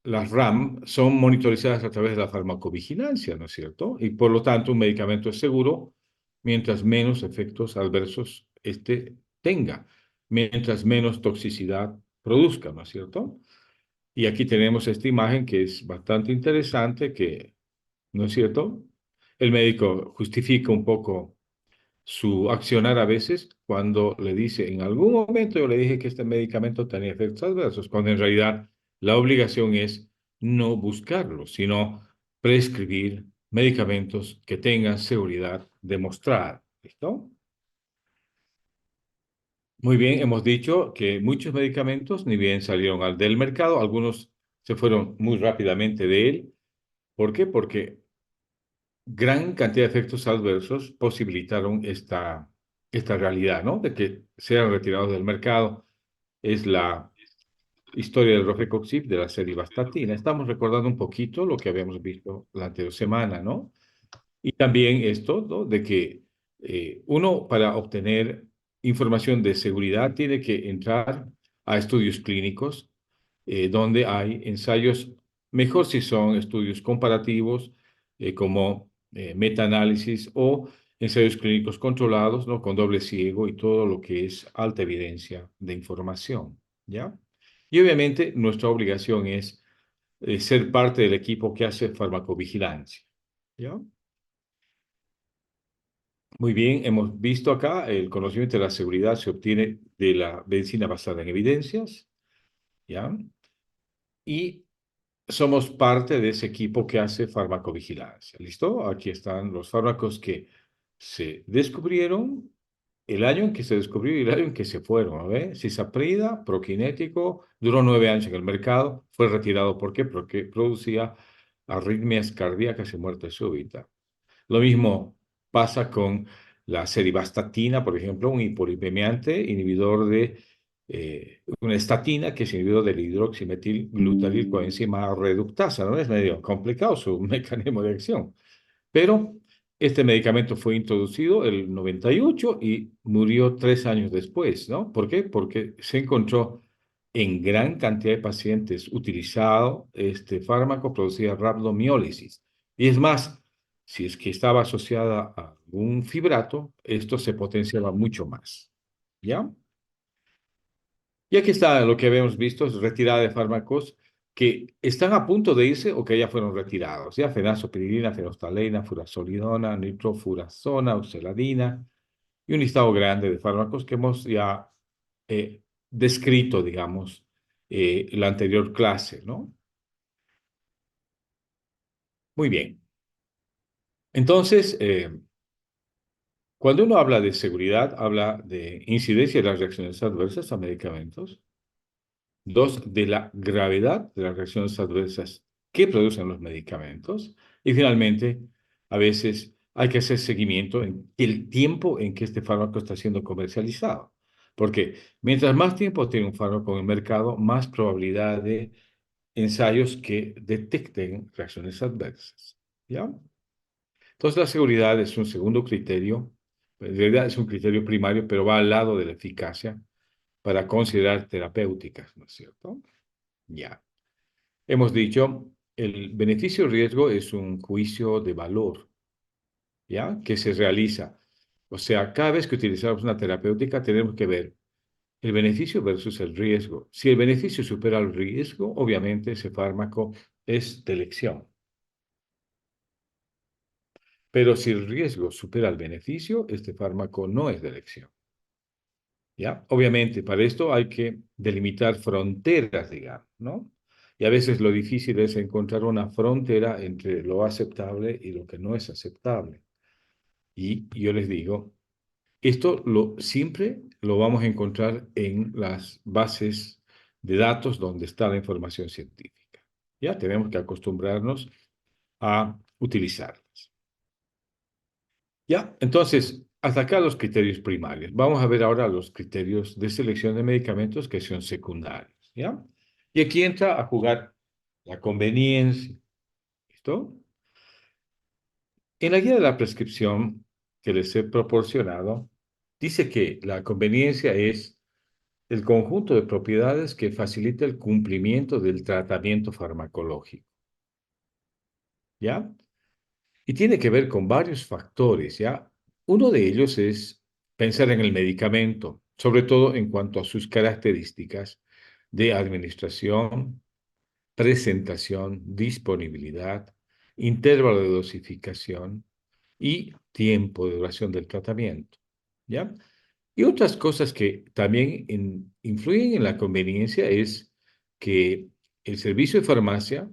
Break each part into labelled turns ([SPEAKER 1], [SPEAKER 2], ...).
[SPEAKER 1] las RAM son monitorizadas a través de la farmacovigilancia, ¿no es cierto? Y por lo tanto, un medicamento es seguro mientras menos efectos adversos este tenga, mientras menos toxicidad produzca, ¿no es cierto? Y aquí tenemos esta imagen que es bastante interesante, que, ¿no es cierto? El médico justifica un poco su accionar a veces cuando le dice, en algún momento yo le dije que este medicamento tenía efectos adversos, cuando en realidad la obligación es no buscarlo, sino prescribir medicamentos que tengan seguridad demostrada. ¿Listo? Muy bien, hemos dicho que muchos medicamentos ni bien salieron del mercado, algunos se fueron muy rápidamente de él. ¿Por qué? Porque gran cantidad de efectos adversos posibilitaron esta realidad, ¿no? De que sean retirados del mercado. Es la historia del Rofecoxib de la serivastatina. Estamos recordando un poquito lo que habíamos visto la anterior semana, ¿no? Y también esto, ¿no? De que uno para obtener información de seguridad tiene que entrar a estudios clínicos donde hay ensayos, mejor si son estudios comparativos como metaanálisis o ensayos clínicos controlados, ¿no? Con doble ciego y todo lo que es alta evidencia de información, ¿ya? Y obviamente nuestra obligación es ser parte del equipo que hace farmacovigilancia, ¿ya? Muy bien, hemos visto acá el conocimiento de la seguridad se obtiene de la medicina basada en evidencias, ¿ya? Y somos parte de ese equipo que hace farmacovigilancia. ¿Listo? Aquí están los fármacos que se descubrieron, el año en que se descubrió y el año en que se fueron. ¿A ver? Cisaprida, prokinético, duró 9 años en el mercado, fue retirado. ¿Por qué? Porque producía arritmias cardíacas y muerte súbita. Lo mismo pasa con la serivastatina, por ejemplo, un hipolipemiante, inhibidor de una estatina que es inhibidor del hidroximetilglutaril coenzima reductasa, ¿no? Es medio complicado su mecanismo de acción, pero este medicamento fue introducido el 98 y murió 3 años después, ¿no? ¿Por qué? Porque se encontró en gran cantidad de pacientes utilizado este fármaco, producía rhabdomiólisis. Y es más, si es que estaba asociada a un fibrato, esto se potenciaba mucho más. ¿Ya? Y aquí está lo que habíamos visto, es retirada de fármacos que están a punto de irse o que ya fueron retirados, ya fenazopirina, fenolstalina, furazolidona, nitrofurazona, oxaladina y un listado grande de fármacos que hemos ya eh, descrito, digamos, la anterior clase, ¿no? Muy bien. Entonces, cuando uno habla de seguridad, habla de incidencia de las reacciones adversas a medicamentos. Dos, de la gravedad de las reacciones adversas que producen los medicamentos. Y finalmente, a veces hay que hacer seguimiento en el tiempo en que este fármaco está siendo comercializado. Porque mientras más tiempo tiene un fármaco en el mercado, más probabilidad de ensayos que detecten reacciones adversas. ¿Ya? Entonces, la seguridad es un segundo criterio. En realidad es un criterio primario, pero va al lado de la eficacia para considerar terapéuticas, ¿no es cierto? Ya. Hemos dicho, el beneficio-riesgo es un juicio de valor, ¿ya? Que se realiza. O sea, cada vez que utilizamos una terapéutica tenemos que ver el beneficio versus el riesgo. Si el beneficio supera el riesgo, obviamente ese fármaco es de elección. Pero si el riesgo supera el beneficio, este fármaco no es de elección, ¿ya? Obviamente, para esto hay que delimitar fronteras, digamos, ¿no? Y a veces lo difícil es encontrar una frontera entre lo aceptable y lo que no es aceptable. Y yo les digo, esto siempre lo vamos a encontrar en las bases de datos donde está la información científica. Ya tenemos que acostumbrarnos a utilizarlas. Ya, entonces, hasta acá los criterios primarios. Vamos a ver ahora los criterios de selección de medicamentos que son secundarios. ¿Ya? Y aquí entra a jugar la conveniencia. ¿Listo? En la guía de la prescripción que les he proporcionado, dice que la conveniencia es el conjunto de propiedades que facilita el cumplimiento del tratamiento farmacológico, ¿ya? Y tiene que ver con varios factores, ¿ya? Uno de ellos es pensar en el medicamento, sobre todo en cuanto a sus características de administración, presentación, disponibilidad, intervalo de dosificación y tiempo de duración del tratamiento, ¿ya? Y otras cosas que también influyen en la conveniencia es que el servicio de farmacia,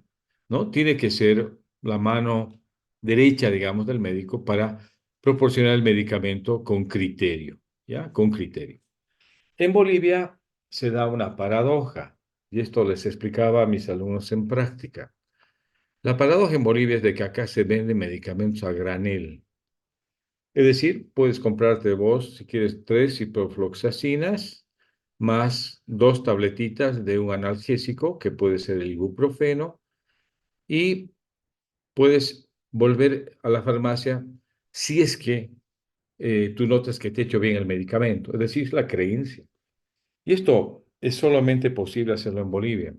[SPEAKER 1] ¿no? Tiene que ser la mano derecha, digamos, del médico para proporcionar el medicamento con criterio, ¿ya? Con criterio. En Bolivia se da una paradoja, y esto les explicaba a mis alumnos en práctica. La paradoja en Bolivia es de que acá se venden medicamentos a granel. Es decir, puedes comprarte vos, si quieres, 3 ciprofloxacinas más 2 tabletitas de un analgésico, que puede ser el ibuprofeno, y puedes volver a la farmacia si es que tú notas que te ha hecho bien el medicamento, es decir, la creencia. Y esto es solamente posible hacerlo en Bolivia.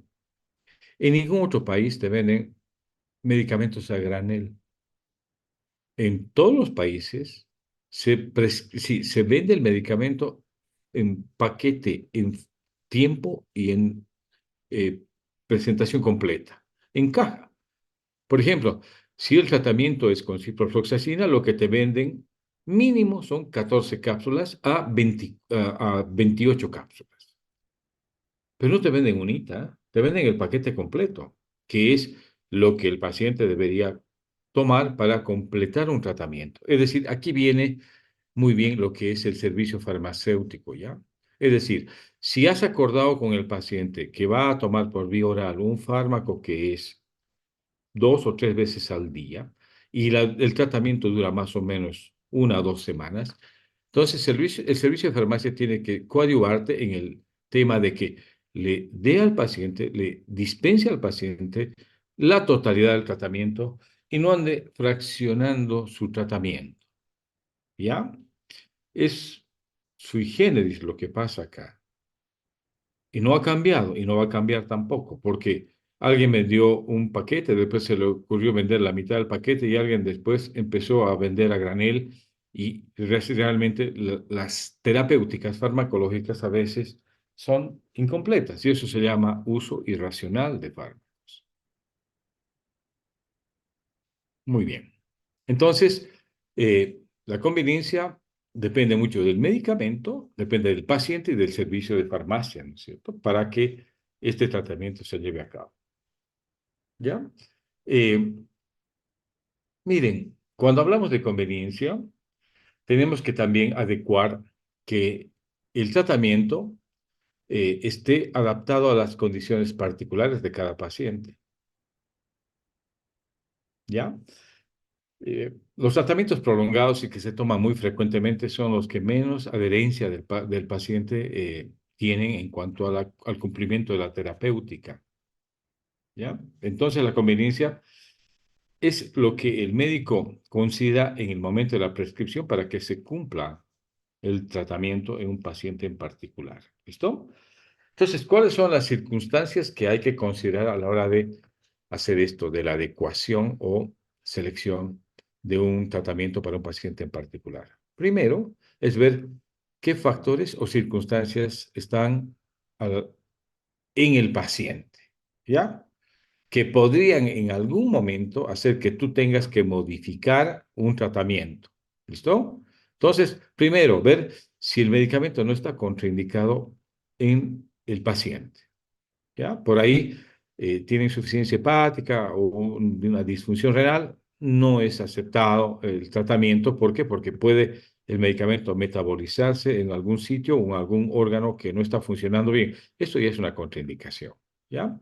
[SPEAKER 1] En ningún otro país te venden medicamentos a granel. En todos los países sí, se vende el medicamento en paquete, en tiempo y en eh, presentación completa, en caja. Por ejemplo, si el tratamiento es con ciprofloxacina, lo que te venden mínimo son 14 cápsulas a 28 cápsulas. Pero no te venden unita, te venden el paquete completo, que es lo que el paciente debería tomar para completar un tratamiento. Es decir, aquí viene muy bien lo que es el servicio farmacéutico, ¿ya? Es decir, si has acordado con el paciente que va a tomar por vía oral un fármaco que es 2 o 3 veces al día y el tratamiento dura más o menos 1 o 2 semanas, entonces el servicio de farmacia tiene que coadyuvarte en el tema de que le dé al paciente, le dispense al paciente la totalidad del tratamiento y no ande fraccionando su tratamiento, ¿ya? Es sui generis lo que pasa acá. Y no ha cambiado y no va a cambiar tampoco, porque alguien vendió un paquete, después se le ocurrió vender la mitad del paquete y alguien después empezó a vender a granel y realmente las terapéuticas farmacológicas a veces son incompletas y eso se llama uso irracional de fármacos. Muy bien. Entonces, la conveniencia depende mucho del medicamento, depende del paciente y del servicio de farmacia, ¿no es cierto? Para que este tratamiento se lleve a cabo. ¿Ya? Eh, Miren, cuando hablamos de conveniencia, tenemos que también adecuar que el tratamiento esté adaptado a las condiciones particulares de cada paciente. ¿Ya? Los tratamientos prolongados y que se toman muy frecuentemente son los que menos adherencia del paciente tienen en cuanto a al cumplimiento de la terapéutica, ¿ya? Entonces, la conveniencia es lo que el médico considera en el momento de la prescripción para que se cumpla el tratamiento en un paciente en particular. ¿Listo? Entonces, ¿cuáles son las circunstancias que hay que considerar a la hora de hacer esto, de la adecuación o selección de un tratamiento para un paciente en particular? Primero, es ver qué factores o circunstancias están en el paciente, ¿ya? Que podrían en algún momento hacer que tú tengas que modificar un tratamiento. ¿Listo? Entonces, primero, ver si el medicamento no está contraindicado en el paciente. ¿Ya? Por ahí tiene insuficiencia hepática o una disfunción renal, no es aceptado el tratamiento. ¿Por qué? Porque puede el medicamento metabolizarse en algún sitio o en algún órgano que no está funcionando bien. Esto ya es una contraindicación. ¿Ya?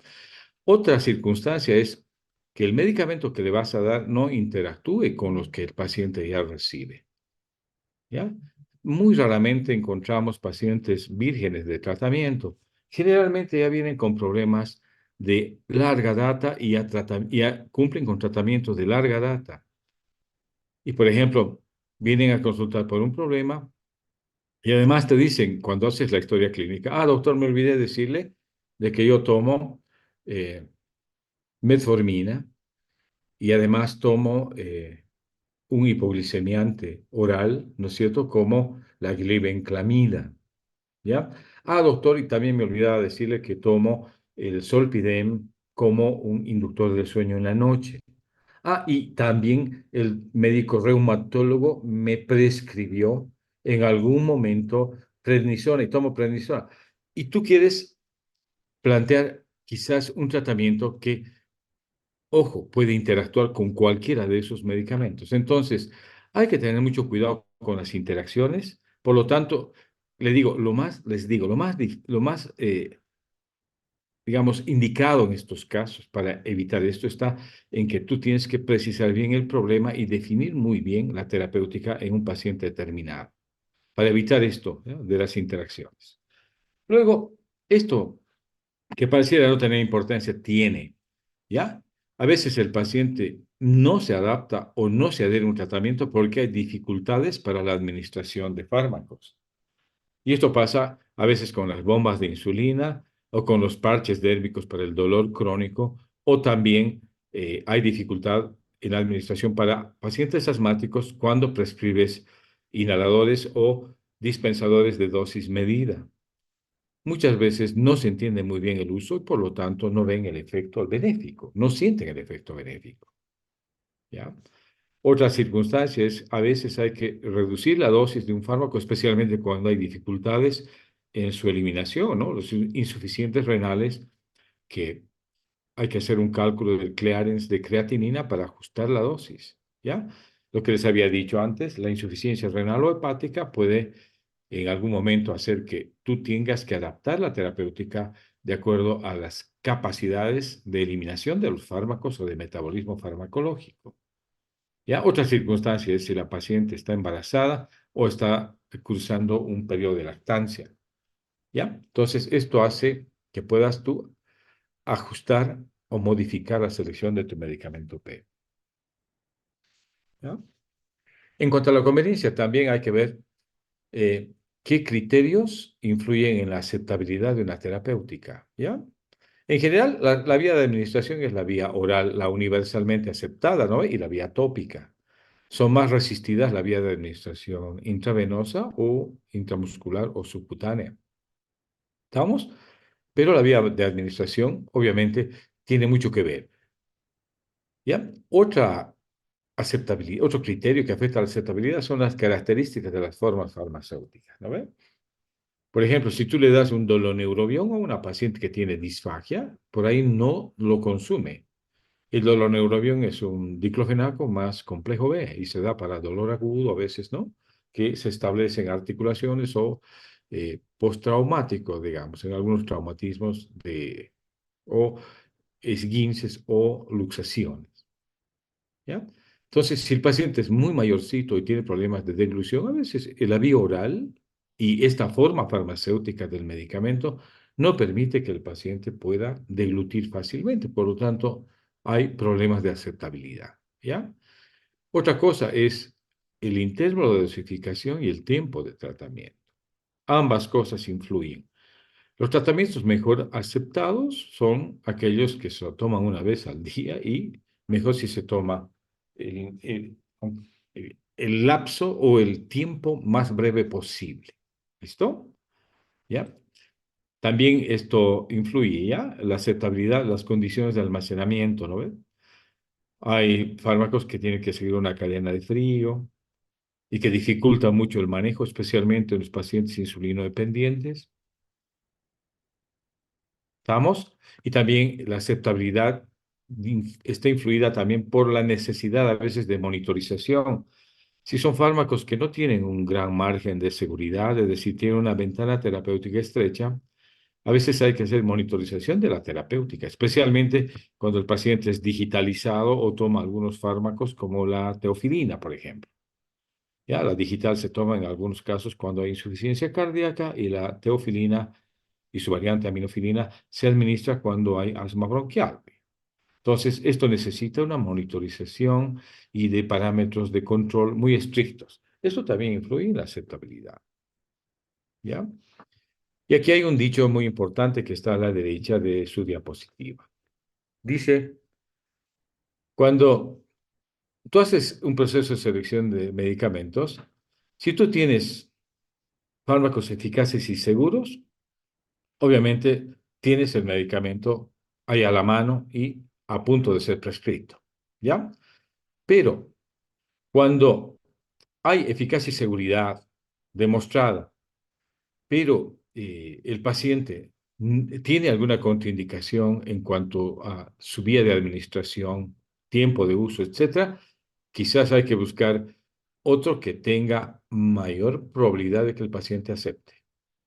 [SPEAKER 1] Otra circunstancia es que el medicamento que le vas a dar no interactúe con los que el paciente ya recibe. ¿Ya? Muy raramente encontramos pacientes vírgenes de tratamiento. Generalmente ya vienen con problemas de larga data y ya cumplen con tratamientos de larga data. Y, por ejemplo, vienen a consultar por un problema Y además te dicen, cuando haces la historia clínica, doctor, me olvidé decirle de que yo tomo eh, metformina y además tomo un hipoglicemiante oral, ¿no es cierto?, como la glibenclamida, ¿ya? Doctor, y también me olvidaba decirle que tomo el Zolpidem como un inductor del sueño en la noche. Y también el médico reumatólogo me prescribió en algún momento prednisona y tomo prednisona. Y tú quieres plantear quizás un tratamiento que, ojo, puede interactuar con cualquiera de esos medicamentos. Entonces, hay que tener mucho cuidado con las interacciones. Por lo tanto, les digo, lo más digamos, indicado en estos casos para evitar esto está en que tú tienes que precisar bien el problema y definir muy bien la terapéutica en un paciente determinado para evitar esto, ¿no?, de las interacciones. Luego, esto que pareciera no tener importancia, tiene, ¿ya? A veces el paciente no se adapta o no se adhiere a un tratamiento porque hay dificultades para la administración de fármacos. Y esto pasa a veces con las bombas de insulina o con los parches dérmicos para el dolor crónico, o también hay dificultad en la administración para pacientes asmáticos cuando prescribes inhaladores o dispensadores de dosis medida. Muchas veces no se entiende muy bien el uso y por lo tanto no ven el efecto benéfico, no sienten el efecto benéfico, ¿ya? Otra circunstancia es, a veces hay que reducir la dosis de un fármaco, especialmente cuando hay dificultades en su eliminación, ¿no? Los insuficientes renales, que hay que hacer un cálculo del clearance de creatinina para ajustar la dosis, ¿ya? Lo que les había dicho antes, la insuficiencia renal o hepática puede en algún momento hacer que tú tengas que adaptar la terapéutica de acuerdo a las capacidades de eliminación de los fármacos o de metabolismo farmacológico. ¿Ya? Otra circunstancia es si la paciente está embarazada o está cursando un periodo de lactancia. ¿Ya? Entonces, esto hace que puedas tú ajustar o modificar la selección de tu medicamento P. ¿Ya? En cuanto a la conveniencia, también hay que ver eh, qué criterios influyen en la aceptabilidad de una terapéutica. ¿Ya? En general, la vía de administración es la vía oral, la universalmente aceptada, ¿no? Y la vía tópica. Son más resistidas la vía de administración intravenosa o intramuscular o subcutánea. ¿Estamos? Pero la vía de administración, obviamente, tiene mucho que ver. ¿Ya? Otro criterio que afecta a la aceptabilidad son las características de las formas farmacéuticas, ¿no ve? Por ejemplo, si tú le das un doloneurobión a una paciente que tiene disfagia, por ahí no lo consume. El doloneurobión es un diclofenaco más complejo B y se da para dolor agudo, a veces, ¿no? Que se establece en articulaciones o postraumático, digamos, en algunos traumatismos o esguinces o luxaciones, ¿ya? Entonces, si el paciente es muy mayorcito y tiene problemas de deglución, a veces la vía oral y esta forma farmacéutica del medicamento no permite que el paciente pueda deglutir fácilmente. Por lo tanto, hay problemas de aceptabilidad, ¿ya? Otra cosa es el intervalo de dosificación y el tiempo de tratamiento. Ambas cosas influyen. Los tratamientos mejor aceptados son aquellos que se lo toman una vez al día y mejor si se toma el, el- el lapso o el tiempo más breve posible. ¿Listo? ¿Ya? También esto influye, ¿ya? La aceptabilidad, las condiciones de almacenamiento, ¿no ves? Hay fármacos que tienen que seguir una cadena de frío y que dificulta mucho el manejo, especialmente en los pacientes insulinodependientes. ¿Estamos? Y también la aceptabilidad está influida también por la necesidad a veces de monitorización. Si son fármacos que no tienen un gran margen de seguridad, es decir, tienen una ventana terapéutica estrecha, a veces hay que hacer monitorización de la terapéutica, especialmente cuando el paciente es digitalizado o toma algunos fármacos como la teofilina, por ejemplo. Ya, la digital se toma en algunos casos cuando hay insuficiencia cardíaca y la teofilina y su variante aminofilina se administra cuando hay asma bronquial. Entonces, esto necesita una monitorización y de parámetros de control muy estrictos. Esto también influye en la aceptabilidad. ¿ya? Y aquí hay un dicho muy importante que está a la derecha de su diapositiva. Dice, cuando tú haces un proceso de selección de medicamentos, si tú tienes fármacos eficaces y seguros, obviamente tienes el medicamento ahí a la mano y a punto de ser prescrito, ¿ya? Pero cuando hay eficacia y seguridad demostrada, pero el paciente tiene alguna contraindicación en cuanto a su vía de administración, tiempo de uso, etcétera, quizás hay que buscar otro que tenga mayor probabilidad de que el paciente acepte.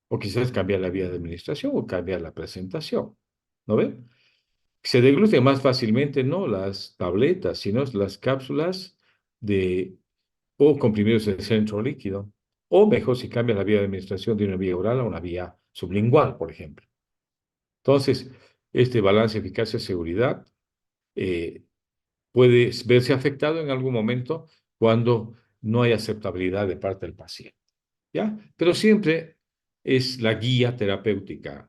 [SPEAKER 1] O quizás cambiar la vía de administración o cambiar la presentación. ¿No ve? Se degluten más fácilmente no las tabletas, sino las cápsulas de, o comprimidos de centro líquido. O mejor si cambia la vía de administración de una vía oral a una vía sublingual, por ejemplo. Entonces, este balance eficacia-seguridad puede verse afectado en algún momento cuando no hay aceptabilidad de parte del paciente. ¿Ya? Pero siempre es la guía terapéutica,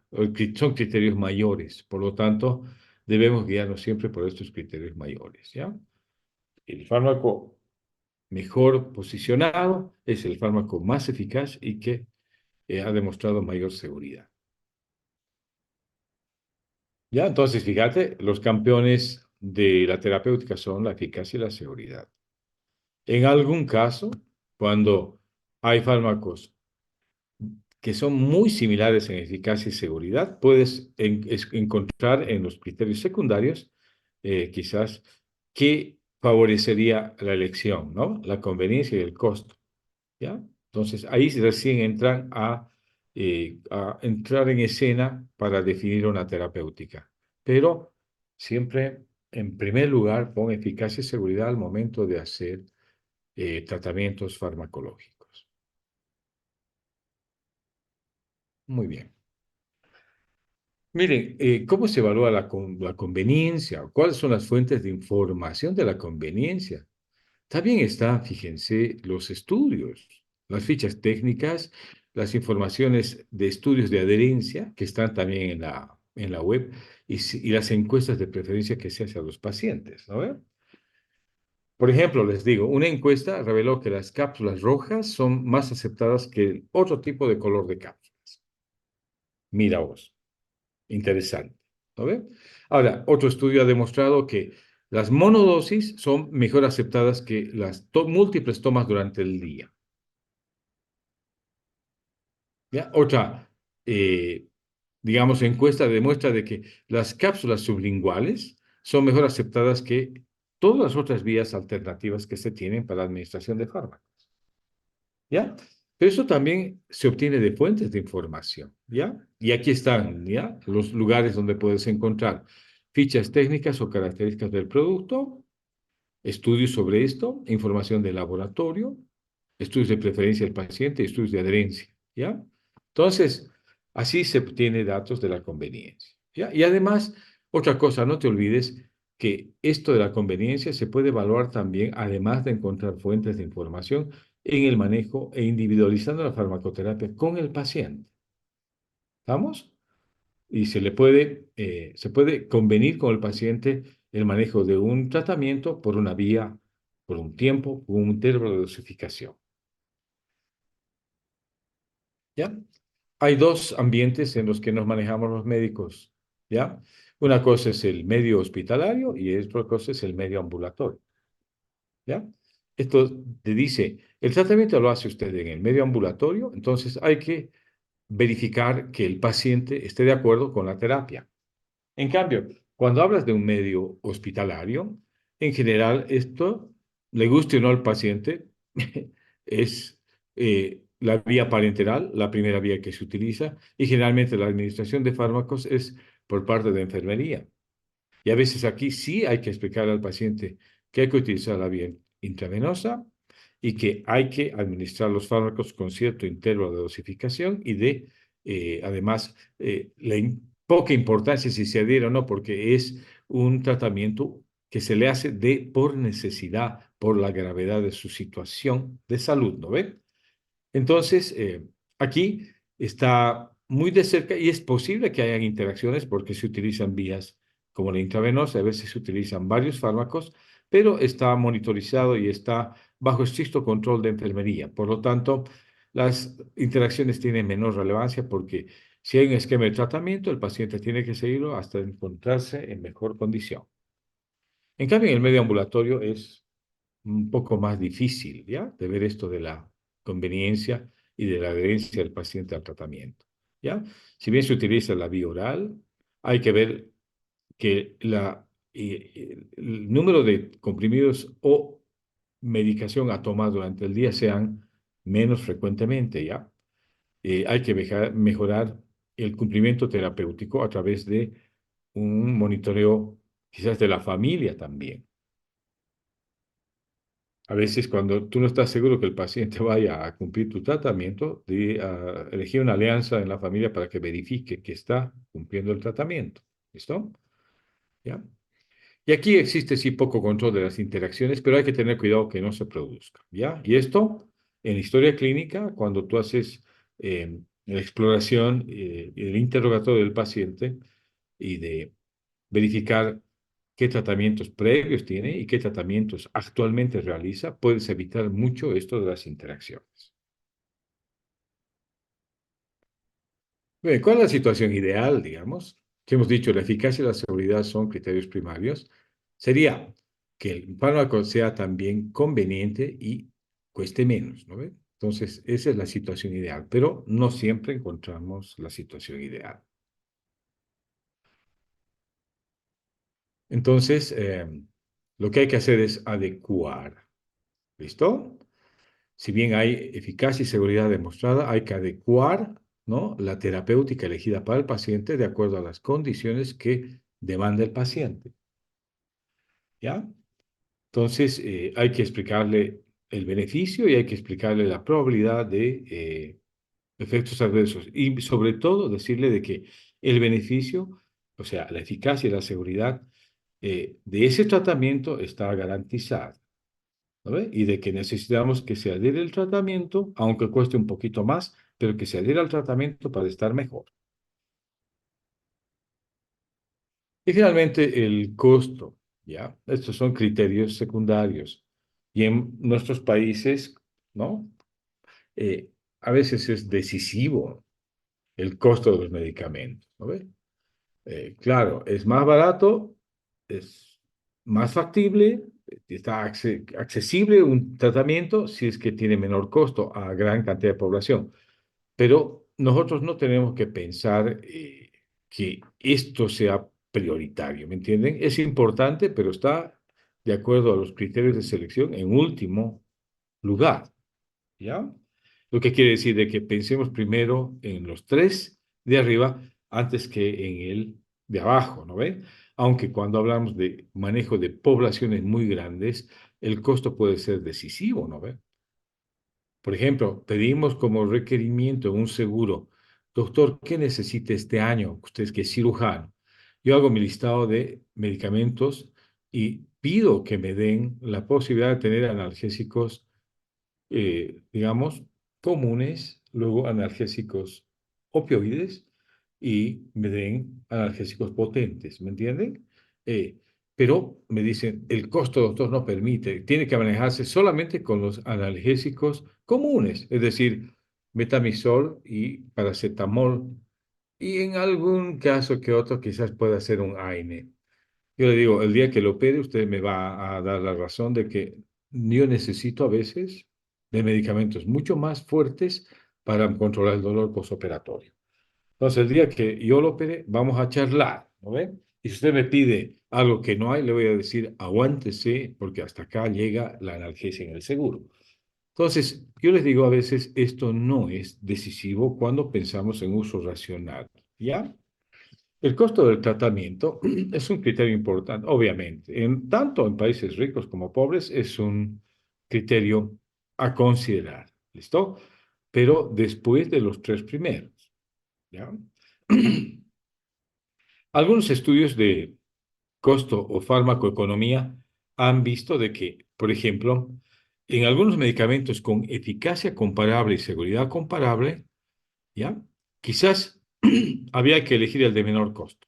[SPEAKER 1] son criterios mayores, por lo tanto, debemos guiarnos siempre por estos criterios mayores, ¿ya? El fármaco mejor posicionado es el fármaco más eficaz y que ha demostrado mayor seguridad. ¿Ya? Entonces, fíjate, los campeones de la terapéutica son la eficacia y la seguridad. En algún caso, cuando hay fármacos que son muy similares en eficacia y seguridad, puedes encontrar en los criterios secundarios, quizás, qué favorecería la elección, ¿no? La conveniencia y el costo, ¿ya? Entonces, ahí recién entran a entrar en escena para definir una terapéutica. Pero siempre, en primer lugar, pon eficacia y seguridad al momento de hacer tratamientos farmacológicos. Muy bien. Miren, ¿cómo se evalúa la conveniencia? ¿Cuáles son las fuentes de información de la conveniencia? También están, fíjense, los estudios, las fichas técnicas, las informaciones de estudios de adherencia que están también en la web y las encuestas de preferencia que se hace a los pacientes, ¿no ve? Por ejemplo, les digo, una encuesta reveló que las cápsulas rojas son más aceptadas que el otro tipo de color de cápsulas. Mira vos. Interesante. ¿No ve? Ahora, otro estudio ha demostrado que las monodosis son mejor aceptadas que las múltiples tomas durante el día. ¿Ya? Otra, eh, digamos, encuesta demuestra de que las cápsulas sublinguales son mejor aceptadas que todas las otras vías alternativas que se tienen para la administración de fármacos. ¿Ya? Pero eso también se obtiene de fuentes de información, ¿ya? Y aquí están, ¿ya? Los lugares donde puedes encontrar fichas técnicas o características del producto, estudios sobre esto, información de laboratorio, estudios de preferencia del paciente, estudios de adherencia, ¿ya? Entonces, así se obtiene datos de la conveniencia, ¿ya? Y además, otra cosa, no te olvides que esto de la conveniencia se puede evaluar también, además de encontrar fuentes de información en el manejo e individualizando la farmacoterapia con el paciente. ¿Estamos? Y se puede convenir con el paciente el manejo de un tratamiento por una vía, por un tiempo, con un intervalo de dosificación. ¿Ya? Hay dos ambientes en los que nos manejamos los médicos, ¿ya? Una cosa es el medio hospitalario y otra cosa es el medio ambulatorio, ¿ya? Esto te dice, el tratamiento lo hace usted en el medio ambulatorio, entonces hay que verificar que el paciente esté de acuerdo con la terapia. En cambio, cuando hablas de un medio hospitalario, en general esto, le guste o no al paciente, es la vía parenteral, la primera vía que se utiliza, y generalmente la administración de fármacos es por parte de enfermería. Y a veces aquí sí hay que explicar al paciente que hay que utilizar la vía intravenosa y que hay que administrar los fármacos con cierto intervalo de dosificación y además, poca importancia si se adhiere o no, porque es un tratamiento que se le hace por necesidad, por la gravedad de su situación de salud, ¿no ve? Entonces, aquí está muy de cerca y es posible que hayan interacciones porque se utilizan vías como la intravenosa, a veces se utilizan varios fármacos, pero está monitorizado y está bajo estricto control de enfermería. Por lo tanto, las interacciones tienen menor relevancia porque si hay un esquema de tratamiento, el paciente tiene que seguirlo hasta encontrarse en mejor condición. En cambio, en el medio ambulatorio es un poco más difícil, ¿ya? De ver esto de la conveniencia y de la adherencia del paciente al tratamiento, ¿ya? Si bien se utiliza la vía oral, hay que ver que el número de comprimidos o medicación a tomar durante el día sean menos frecuentemente, ¿ya? Hay que mejorar el cumplimiento terapéutico a través de un monitoreo quizás de la familia también. A veces cuando tú no estás seguro que el paciente vaya a cumplir tu tratamiento, elegir una alianza en la familia para que verifique que está cumpliendo el tratamiento. ¿Listo? ¿Ya? Y aquí existe sí poco control de las interacciones, pero hay que tener cuidado que no se produzca. ¿Ya? Y esto, en historia clínica, cuando tú haces la exploración, el interrogatorio del paciente y de verificar qué tratamientos previos tiene y qué tratamientos actualmente realiza, puedes evitar mucho esto de las interacciones. Bien, ¿cuál es la situación ideal, digamos? Que hemos dicho, la eficacia y la seguridad son criterios primarios. Sería que el fármaco sea también conveniente y cueste menos, ¿no ve? Entonces, esa es la situación ideal, pero no siempre encontramos la situación ideal. Entonces, lo que hay que hacer es adecuar. ¿Listo? Si bien hay eficacia y seguridad demostrada, hay que adecuar, ¿no?, la terapéutica elegida para el paciente de acuerdo a las condiciones que demanda el paciente. ¿Ya? Entonces, hay que explicarle el beneficio y hay que explicarle la probabilidad de efectos adversos. Y sobre todo, decirle de que el beneficio, o sea, la eficacia y la seguridad de ese tratamiento está garantizada. ¿No ve? Y de que necesitamos que se adhiera el tratamiento, aunque cueste un poquito más, pero que se adhiera al tratamiento para estar mejor. Y finalmente, el costo, ¿ya? Estos son criterios secundarios. Y en nuestros países, ¿no? Eh, a veces es decisivo el costo de los medicamentos, ¿no ve? Claro, es más barato, es más factible, está accesible un tratamiento si es que tiene menor costo a gran cantidad de población. Pero nosotros no tenemos que pensar que esto sea prioritario, ¿me entienden? Es importante, pero está de acuerdo a los criterios de selección en último lugar. ¿Ya? Lo que quiere decir de que pensemos primero en los tres de arriba antes que en el de abajo, ¿no ve? Aunque cuando hablamos de manejo de poblaciones muy grandes, el costo puede ser decisivo, ¿no ve? Por ejemplo, pedimos como requerimiento un seguro. Doctor, ¿qué necesita este año? Usted que es cirujano. Yo hago mi listado de medicamentos y pido que me den la posibilidad de tener analgésicos digamos, comunes, luego analgésicos opioides y me den analgésicos potentes, ¿me entienden? Eh, pero me dicen, el costo, doctor, no permite, tiene que manejarse solamente con los analgésicos comunes, es decir, metamisol y paracetamol, y en algún caso que otro quizás pueda ser un AINE. Yo le digo, el día que lo opere, usted me va a dar la razón de que yo necesito a veces de medicamentos mucho más fuertes para controlar el dolor postoperatorio. Entonces, el día que yo lo opere, vamos a charlar, ¿no ve? Y si usted me pide algo que no hay, le voy a decir, aguántese, porque hasta acá llega la analgesia en el seguro. Entonces, yo les digo a veces, esto no es decisivo cuando pensamos en uso racional, ¿ya? El costo del tratamiento es un criterio importante, obviamente. Tanto en países ricos como pobres es un criterio a considerar. ¿Listo? Pero después de los tres primeros. ¿Ya? Algunos estudios de costo o farmacoeconomía han visto de que, por ejemplo, en algunos medicamentos con eficacia comparable y seguridad comparable, ¿ya? quizás había que elegir el de menor costo.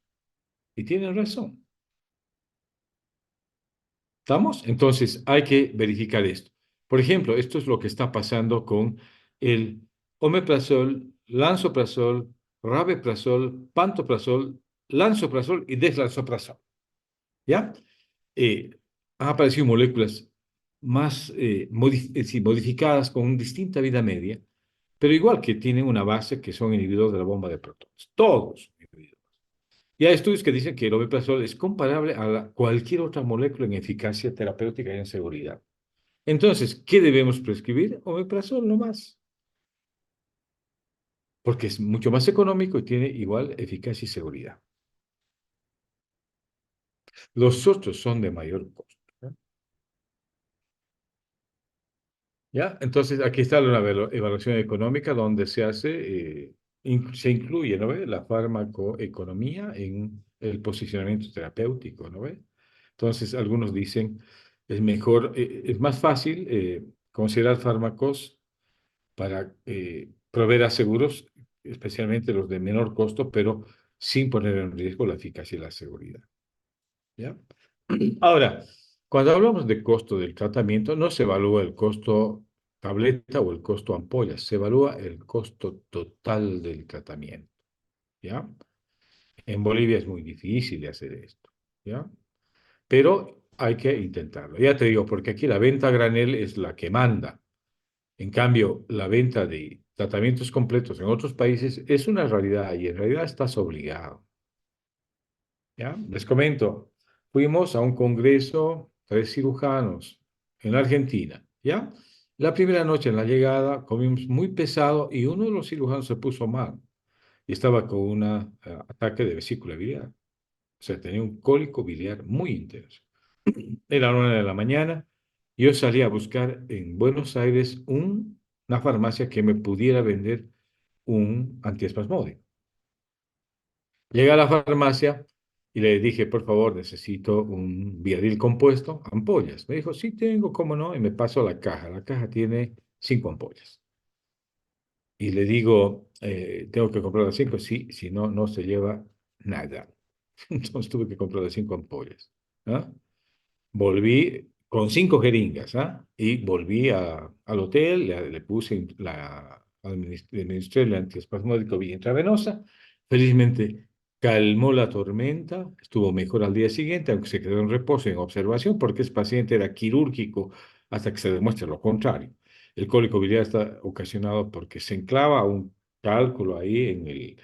[SPEAKER 1] Y tienen razón. ¿Estamos? Entonces hay que verificar esto. Por ejemplo, esto es lo que está pasando con el omeprazol, lansoprazol, rabeprazol, pantoprazol, lansoprazol y deslansoprazol. ¿Ya? Eh, Han aparecido moléculas más sí, modificadas con distinta vida media, pero igual que tienen una base que son inhibidores de la bomba de protones. Todos inhibidores. Y hay estudios que dicen que el omeprazol es comparable a cualquier otra molécula en eficacia terapéutica y en seguridad. Entonces, ¿qué debemos prescribir? Omeprazol no más, porque es mucho más económico y tiene igual eficacia y seguridad. Los otros son de mayor costo. ¿Ya? Entonces, aquí está una evaluación económica donde se hace, se incluye, ¿no ve? La farmacoeconomía en el posicionamiento terapéutico, ¿no ve? Entonces, algunos dicen, es mejor, es más fácil considerar fármacos para proveer a seguros, especialmente los de menor costo, pero sin poner en riesgo la eficacia y la seguridad. ¿Ya? Ahora, cuando hablamos de costo del tratamiento, no se evalúa el costo tableta o el costo ampolla, se evalúa el costo total del tratamiento, ¿ya? En Bolivia es muy difícil de hacer esto, ¿ya? Pero hay que intentarlo. Ya te digo, porque aquí la venta a granel es la que manda. En cambio, la venta de tratamientos completos en otros países es una realidad y en realidad estás obligado. ¿Ya? Les comento, fuimos a un congreso, tres cirujanos en Argentina, ¿ya? La primera noche en la llegada comimos muy pesado y uno de los cirujanos se puso mal y estaba con un ataque de vesícula biliar. O sea, tenía un cólico biliar muy intenso. Era la 1 de la mañana y yo salí a buscar en Buenos Aires una farmacia que me pudiera vender un antiespasmódico. Llegué a la farmacia y le dije, por favor, necesito un Viadil compuesto, ampollas. Me dijo, sí tengo, cómo no, y me pasó la caja. La caja tiene 5 ampollas. Y le digo, tengo que comprar las 5, sí, si no, no se lleva nada. Entonces tuve que comprar las 5 ampollas. ¿Ah? Volví con 5 jeringas, ¿ah? Y volví al hotel, le puse le administré el antiespasmódico vía intravenosa. Felizmente calmó la tormenta, estuvo mejor al día siguiente, aunque se quedó en reposo, en observación, porque ese paciente era quirúrgico hasta que se demuestre lo contrario. El cólico biliar está ocasionado porque se enclava un cálculo ahí en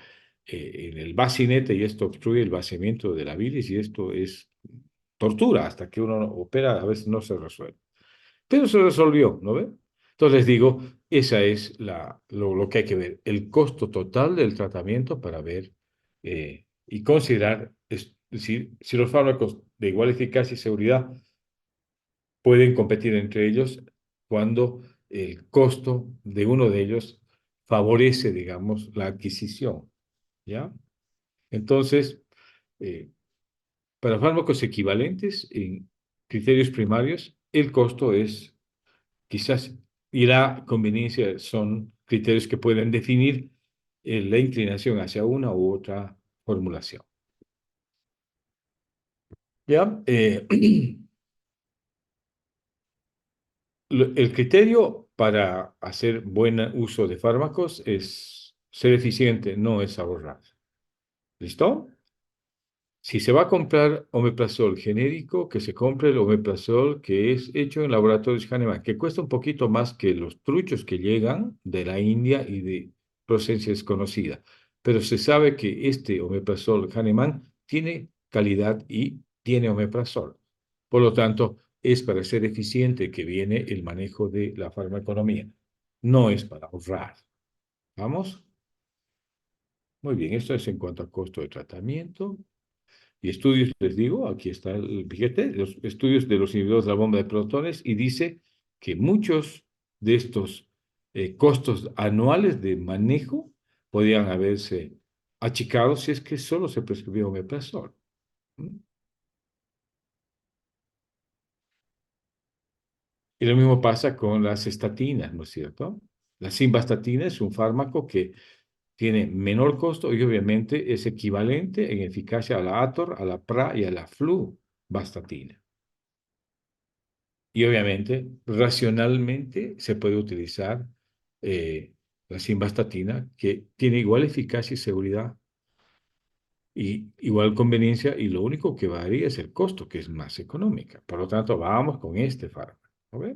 [SPEAKER 1] el bacinete y esto obstruye el vaciamiento de la bilis y esto es tortura hasta que uno opera, a veces no se resuelve. Pero se resolvió, ¿no ve? Entonces les digo, esa es lo que hay que ver, el costo total del tratamiento para ver y considerar, es decir, si los fármacos de igual eficacia y seguridad pueden competir entre ellos cuando el costo de uno de ellos favorece, digamos, la adquisición, ¿ya? Entonces, eh, para fármacos equivalentes en criterios primarios, el costo es quizás y la conveniencia son criterios que pueden definir la inclinación hacia una u otra formulación. ¿Ya? El criterio para hacer buen uso de fármacos es ser eficiente, no es ahorrar. ¿Listo? Si se va a comprar omeprazol genérico, que se compre el omeprazol que es hecho en laboratorios Hahnemann, que cuesta un poquito más que los truchos que llegan de la India y de procedencia desconocida. Pero se sabe que este omeprazol Hahnemann tiene calidad y tiene omeprazol. Por lo tanto, es para ser eficiente que viene el manejo de la farmaconomía. No es para ahorrar. ¿Vamos? Muy bien, esto es en cuanto a costo de tratamiento. Y estudios, les digo, aquí está el billete, los estudios de los inhibidores de la bomba de protones, y dice que muchos de estos costos anuales de manejo podían haberse achicado si es que solo se prescribía omeprazol. ¿Mm? Y lo mismo pasa con las estatinas, ¿no es cierto? La simvastatina es un fármaco que tiene menor costo y obviamente es equivalente en eficacia a la Ator, a la PRA y a la fluvastatina. Y obviamente, racionalmente se puede utilizar la simvastatina, que tiene igual eficacia y seguridad y igual conveniencia, y lo único que varía es el costo, que es más económica. Por lo tanto, vamos con este fármaco. ¿Ok?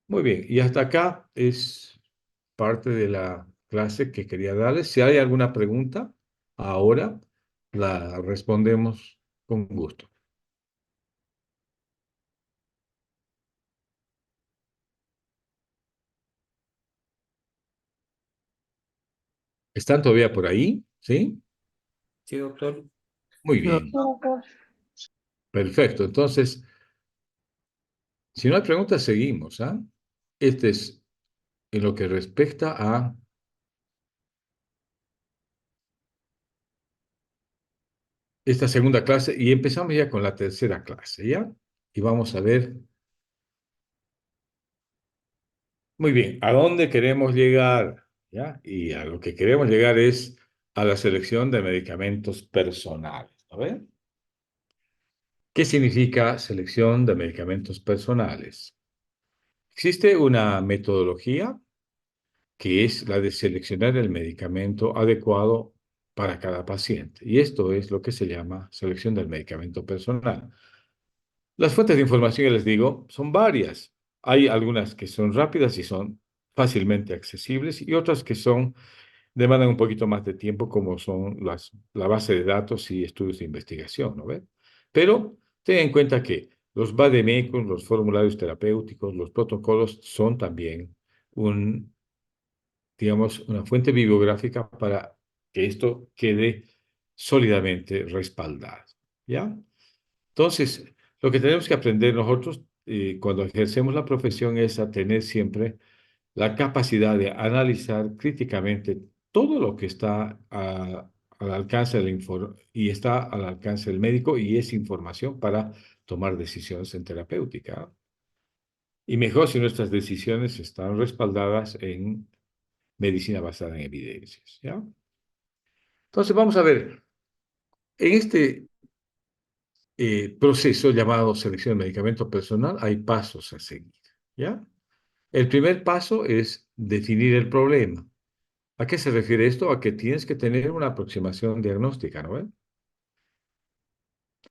[SPEAKER 1] Muy bien, y hasta acá es parte de la clase que quería darles. Si hay alguna pregunta, ahora la respondemos con gusto. ¿Están todavía por ahí? ¿Sí?
[SPEAKER 2] Sí, doctor.
[SPEAKER 1] Muy
[SPEAKER 2] Sí,
[SPEAKER 1] bien,
[SPEAKER 2] doctor.
[SPEAKER 1] perfecto. Entonces, si no hay preguntas, seguimos, ¿ah? Este es en lo que respecta a esta segunda clase y empezamos ya con la tercera clase, ¿ya? Y vamos a ver, muy bien, ¿a dónde queremos llegar? ¿Ya? Y a lo que queremos llegar es a la selección de medicamentos personales, ¿no ven? ¿Qué significa selección de medicamentos personales? Existe una metodología que es la de seleccionar el medicamento adecuado para cada paciente. Y esto es lo que se llama selección del medicamento personal. Las fuentes de información, ya les digo, son varias. Hay algunas que son rápidas y son fácilmente accesibles y otras que son, demandan un poquito más de tiempo, como son la base de datos y estudios de investigación, ¿no ve? Pero ten en cuenta que los vademecum, los formularios terapéuticos, los protocolos son también un, digamos, una fuente bibliográfica para que esto quede sólidamente respaldado, ¿ya? Entonces, lo que tenemos que aprender nosotros cuando ejercemos la profesión es a tener siempre la capacidad de analizar críticamente todo lo que está al alcance y está al alcance del médico y es información para tomar decisiones en terapéutica. Y mejor si nuestras decisiones están respaldadas en medicina basada en evidencias, ¿ya? Entonces, vamos a ver, en este proceso llamado selección de medicamento personal hay pasos a seguir, ¿ya? El primer paso es definir el problema. ¿A qué se refiere esto? A que tienes que tener una aproximación diagnóstica, ¿no?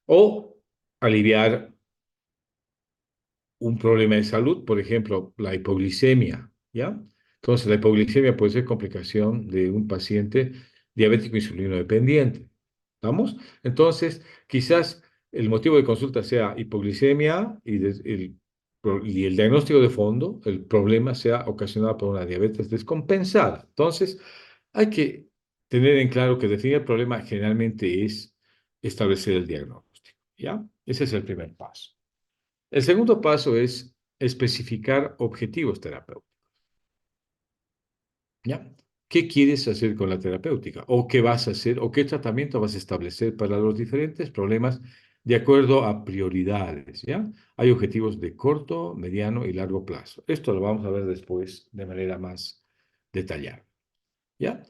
[SPEAKER 1] O aliviar un problema de salud, por ejemplo, la hipoglicemia, ¿ya? Entonces, la hipoglicemia puede ser complicación de un paciente diabético insulino dependiente. ¿Vamos? Entonces, quizás el motivo de consulta sea hipoglicemia y el diagnóstico de fondo, el problema sea ocasionado por una diabetes descompensada. Entonces, hay que tener en claro que definir el problema generalmente es establecer el diagnóstico, ¿ya? Ese es el primer paso. El segundo paso es especificar objetivos terapéuticos. ¿Ya? ¿Qué quieres hacer con la terapéutica? ¿O qué vas a hacer? ¿O qué tratamiento vas a establecer para los diferentes problemas de acuerdo a prioridades? ¿Ya? Hay objetivos de corto, mediano y largo plazo. Esto lo vamos a ver después de manera más detallada. ¿Ya?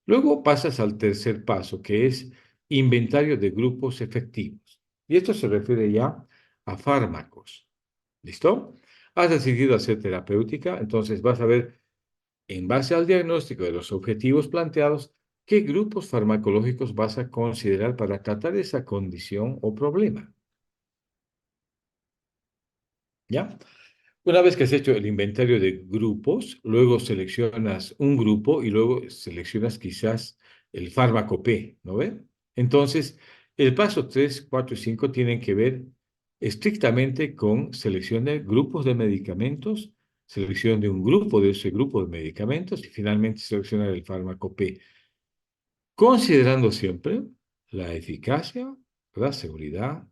[SPEAKER 1] Luego pasas al tercer paso, que es inventario de grupos efectivos. Y esto se refiere ya a fármacos. ¿Listo? Has decidido hacer terapéutica, entonces vas a ver, en base al diagnóstico de los objetivos planteados, qué grupos farmacológicos vas a considerar para tratar esa condición o problema. ¿Ya? Una vez que has hecho el inventario de grupos, luego seleccionas un grupo y luego seleccionas quizás el fármaco P, ¿no ve? Entonces, el paso 3, 4 y 5 tienen que ver estrictamente con selección de grupos de medicamentos, selección de un grupo de ese grupo de medicamentos y finalmente seleccionar el fármaco P, considerando siempre la eficacia, la seguridad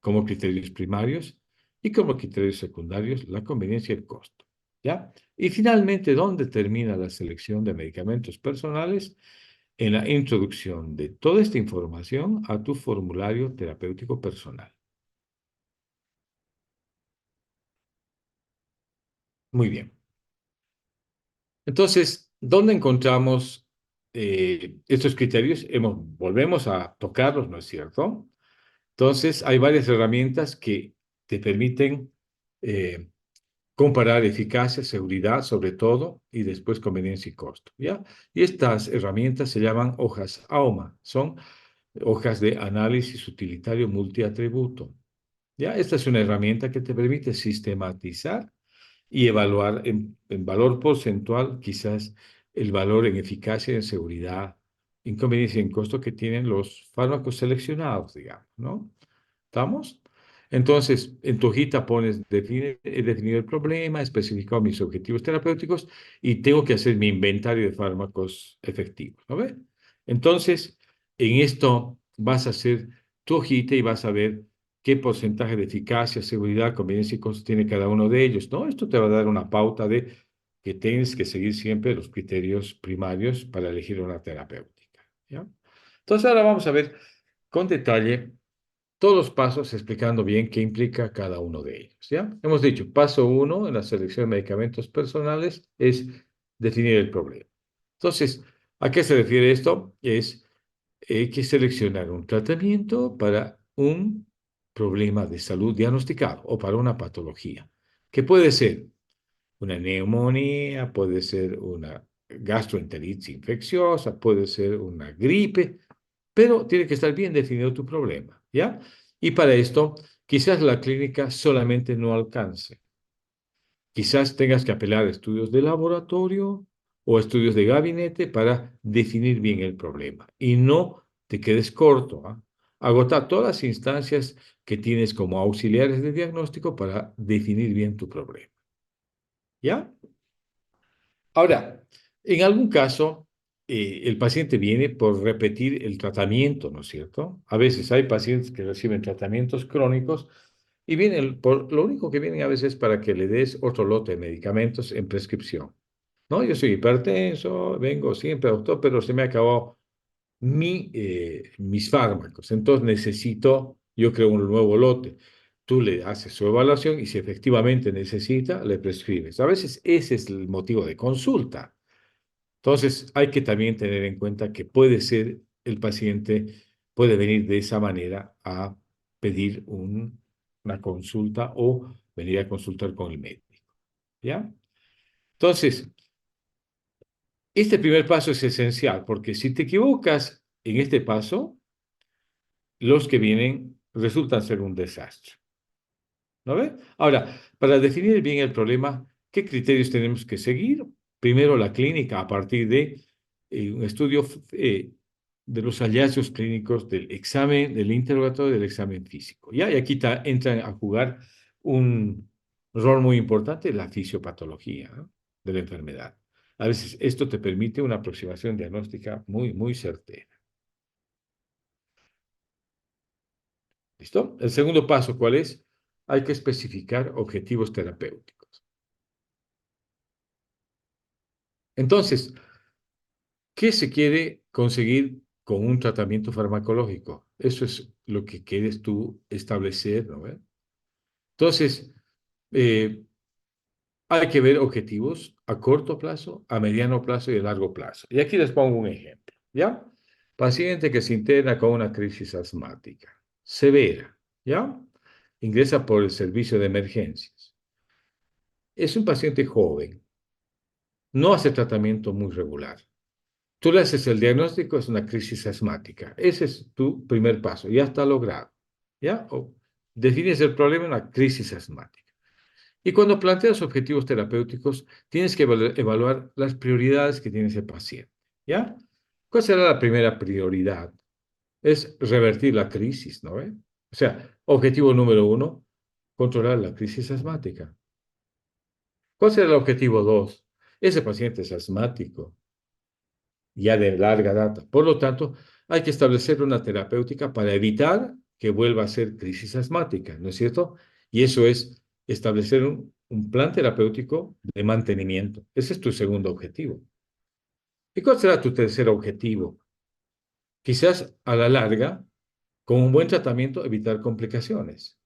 [SPEAKER 1] como criterios primarios y como criterios secundarios la conveniencia y el costo. ¿Ya? Y finalmente, ¿dónde termina la selección de medicamentos personales? En la introducción de toda esta información a tu formulario terapéutico personal. Muy bien. Entonces, ¿dónde encontramos estos criterios volvemos a tocarlos, ¿no es cierto? Entonces, hay varias herramientas que te permiten eh, comparar eficacia, seguridad, sobre todo, y después conveniencia y costo, ¿ya? Y estas herramientas se llaman hojas AUMA, son hojas de análisis utilitario multiatributo, ¿ya? Esta es una herramienta que te permite sistematizar y evaluar en valor porcentual quizás el valor en eficacia, en seguridad, inconveniencia y en costo que tienen los fármacos seleccionados, digamos, ¿no? ¿Estamos? Entonces, en tu hojita pones, he definido el problema, he especificado mis objetivos terapéuticos y tengo que hacer mi inventario de fármacos efectivos, ¿no ves? Entonces, en esto vas a hacer tu hojita y vas a ver qué porcentaje de eficacia, seguridad, conveniencia y costo tiene cada uno de ellos, ¿no? Esto te va a dar una pauta de que tienes que seguir siempre los criterios primarios para elegir una terapéutica, ¿ya? Entonces, ahora vamos a ver con detalle todos los pasos explicando bien qué implica cada uno de ellos, ¿ya? Hemos dicho, paso uno en la selección de medicamentos personales es definir el problema. Entonces, ¿a qué se refiere esto? Es que seleccionar un tratamiento para un problema de salud diagnosticado o para una patología, que puede ser una neumonía, puede ser una gastroenteritis infecciosa, puede ser una gripe, pero tiene que estar bien definido tu problema, ¿ya? Y para esto, quizás la clínica solamente no alcance. Quizás tengas que apelar a estudios de laboratorio o estudios de gabinete para definir bien el problema. Y no te quedes corto, ¿ah? Agota todas las instancias que tienes como auxiliares de diagnóstico para definir bien tu problema, ¿ya? Ahora, en algún caso, el paciente viene por repetir el tratamiento, ¿no es cierto? A veces hay pacientes que reciben tratamientos crónicos y vienen lo único que vienen a veces es para que le des otro lote de medicamentos en prescripción. No, yo soy hipertenso, vengo siempre, doctor, pero se me ha acabado mis fármacos. Entonces necesito, yo creo un nuevo lote. Tú le haces su evaluación y si efectivamente necesita, le prescribes. A veces ese es el motivo de consulta. Entonces hay que también tener en cuenta que puede ser el paciente, puede venir de esa manera a pedir una consulta o venir a consultar con el médico. ¿Ya? Entonces, este primer paso es esencial porque si te equivocas en este paso, los que vienen resultan ser un desastre. ¿No ve? Ahora, para definir bien el problema, ¿qué criterios tenemos que seguir? Primero, la clínica, a partir de un estudio de los hallazgos clínicos del examen, del interrogatorio, del examen físico. ¿Ya? Y aquí entra a jugar un rol muy importante la fisiopatología, ¿no?, de la enfermedad. A veces esto te permite una aproximación diagnóstica muy, muy certera. ¿Listo? El segundo paso, ¿cuál es? Hay que especificar objetivos terapéuticos. Entonces, ¿qué se quiere conseguir con un tratamiento farmacológico? Eso es lo que quieres tú establecer, ¿no? Entonces, eh, hay que ver objetivos a corto plazo, a mediano plazo y a largo plazo. Y aquí les pongo un ejemplo, ¿ya? Paciente que se interna con una crisis asmática severa, ¿ya? Ingresa por el servicio de emergencias. Es un paciente joven, no hace tratamiento muy regular. Tú le haces el diagnóstico, es una crisis asmática. Ese es tu primer paso, ya está logrado. ¿Ya? O defines el problema, una crisis asmática. Y cuando planteas objetivos terapéuticos, tienes que evaluar las prioridades que tiene ese paciente. ¿Ya? ¿Cuál será la primera prioridad? Es revertir la crisis, ¿no? O sea, objetivo número uno, controlar la crisis asmática. ¿Cuál será el objetivo dos? Ese paciente es asmático ya de larga data. Por lo tanto, hay que establecer una terapéutica para evitar que vuelva a ser crisis asmática, ¿no es cierto? Y eso es establecer un plan terapéutico de mantenimiento. Ese es tu segundo objetivo. ¿Y cuál será tu tercer objetivo? Quizás a la larga, con un buen tratamiento, evitar complicaciones.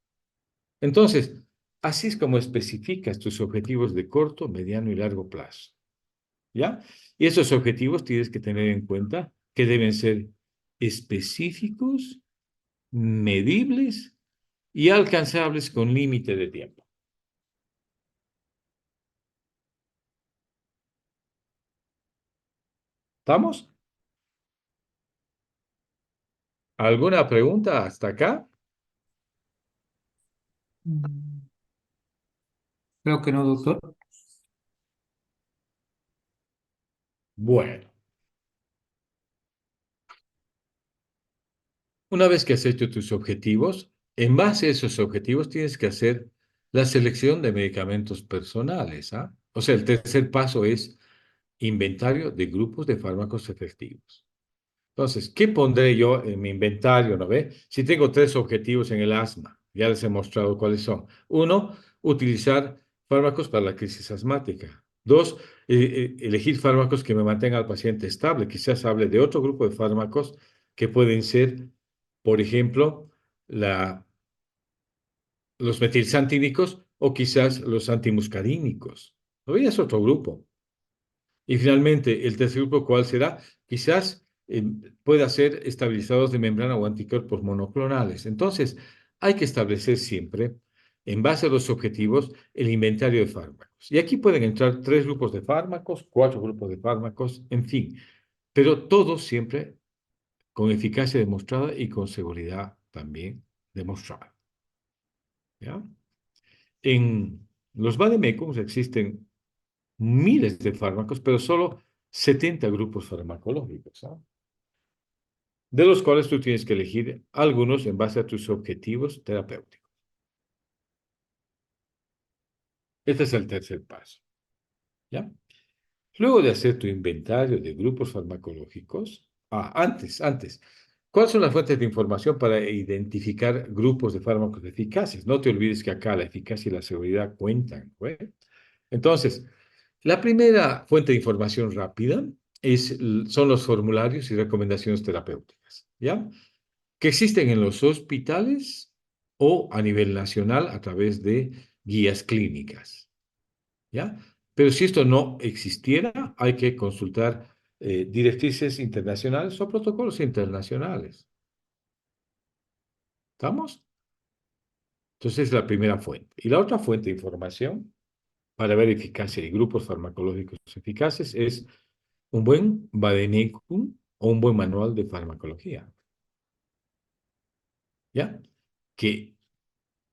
[SPEAKER 1] Entonces, así es como especificas tus objetivos de corto, mediano y largo plazo. ¿ya? Y esos objetivos tienes que tener en cuenta que deben ser específicos, medibles y alcanzables con límite de tiempo. ¿Estamos? ¿Alguna pregunta hasta acá?
[SPEAKER 2] Mm, Creo que no, doctor.
[SPEAKER 1] Bueno, una vez que has hecho tus objetivos, en base a esos objetivos tienes que hacer la selección de medicamentos personales, ¿ah? O sea, el tercer paso es inventario de grupos de fármacos efectivos. Entonces, ¿qué pondré yo en mi inventario? ¿No ve? Si tengo tres objetivos en el asma, ya les he mostrado cuáles son. Uno, utilizar fármacos para la crisis asmática. Dos, elegir fármacos que me mantengan al paciente estable. Quizás hable de otro grupo de fármacos que pueden ser, por ejemplo, los metilsantínicos o quizás los antimuscarínicos. ¿No ve? Es otro grupo. Y finalmente, el tercer grupo, ¿cuál será? Quizás pueda ser estabilizadores de membrana o anticuerpos monoclonales. Entonces, hay que establecer siempre, en base a los objetivos, el inventario de fármacos. Y aquí pueden entrar tres grupos de fármacos, cuatro grupos de fármacos, en fin, pero todos siempre con eficacia demostrada y con seguridad también demostrada. ¿Ya? En los vademecums existen miles de fármacos, pero solo 70 grupos farmacológicos, ¿sabes? De los cuales tú tienes que elegir algunos en base a tus objetivos terapéuticos. Este es el tercer paso, ¿ya? Luego de hacer tu inventario de grupos farmacológicos, antes, ¿cuáles son las fuentes de información para identificar grupos de fármacos eficaces? No te olvides que acá la eficacia y la seguridad cuentan, ¿güey? Entonces, la primera fuente de información rápida son los formularios y recomendaciones terapéuticas, ¿ya? Que existen en los hospitales o a nivel nacional a través de guías clínicas, ¿ya? Pero si esto no existiera, hay que consultar directrices internacionales o protocolos internacionales. ¿Estamos? Entonces, es la primera fuente. Y la otra fuente de información para ver eficacia de grupos farmacológicos eficaces es un buen vademecum o un buen manual de farmacología, ¿ya? Que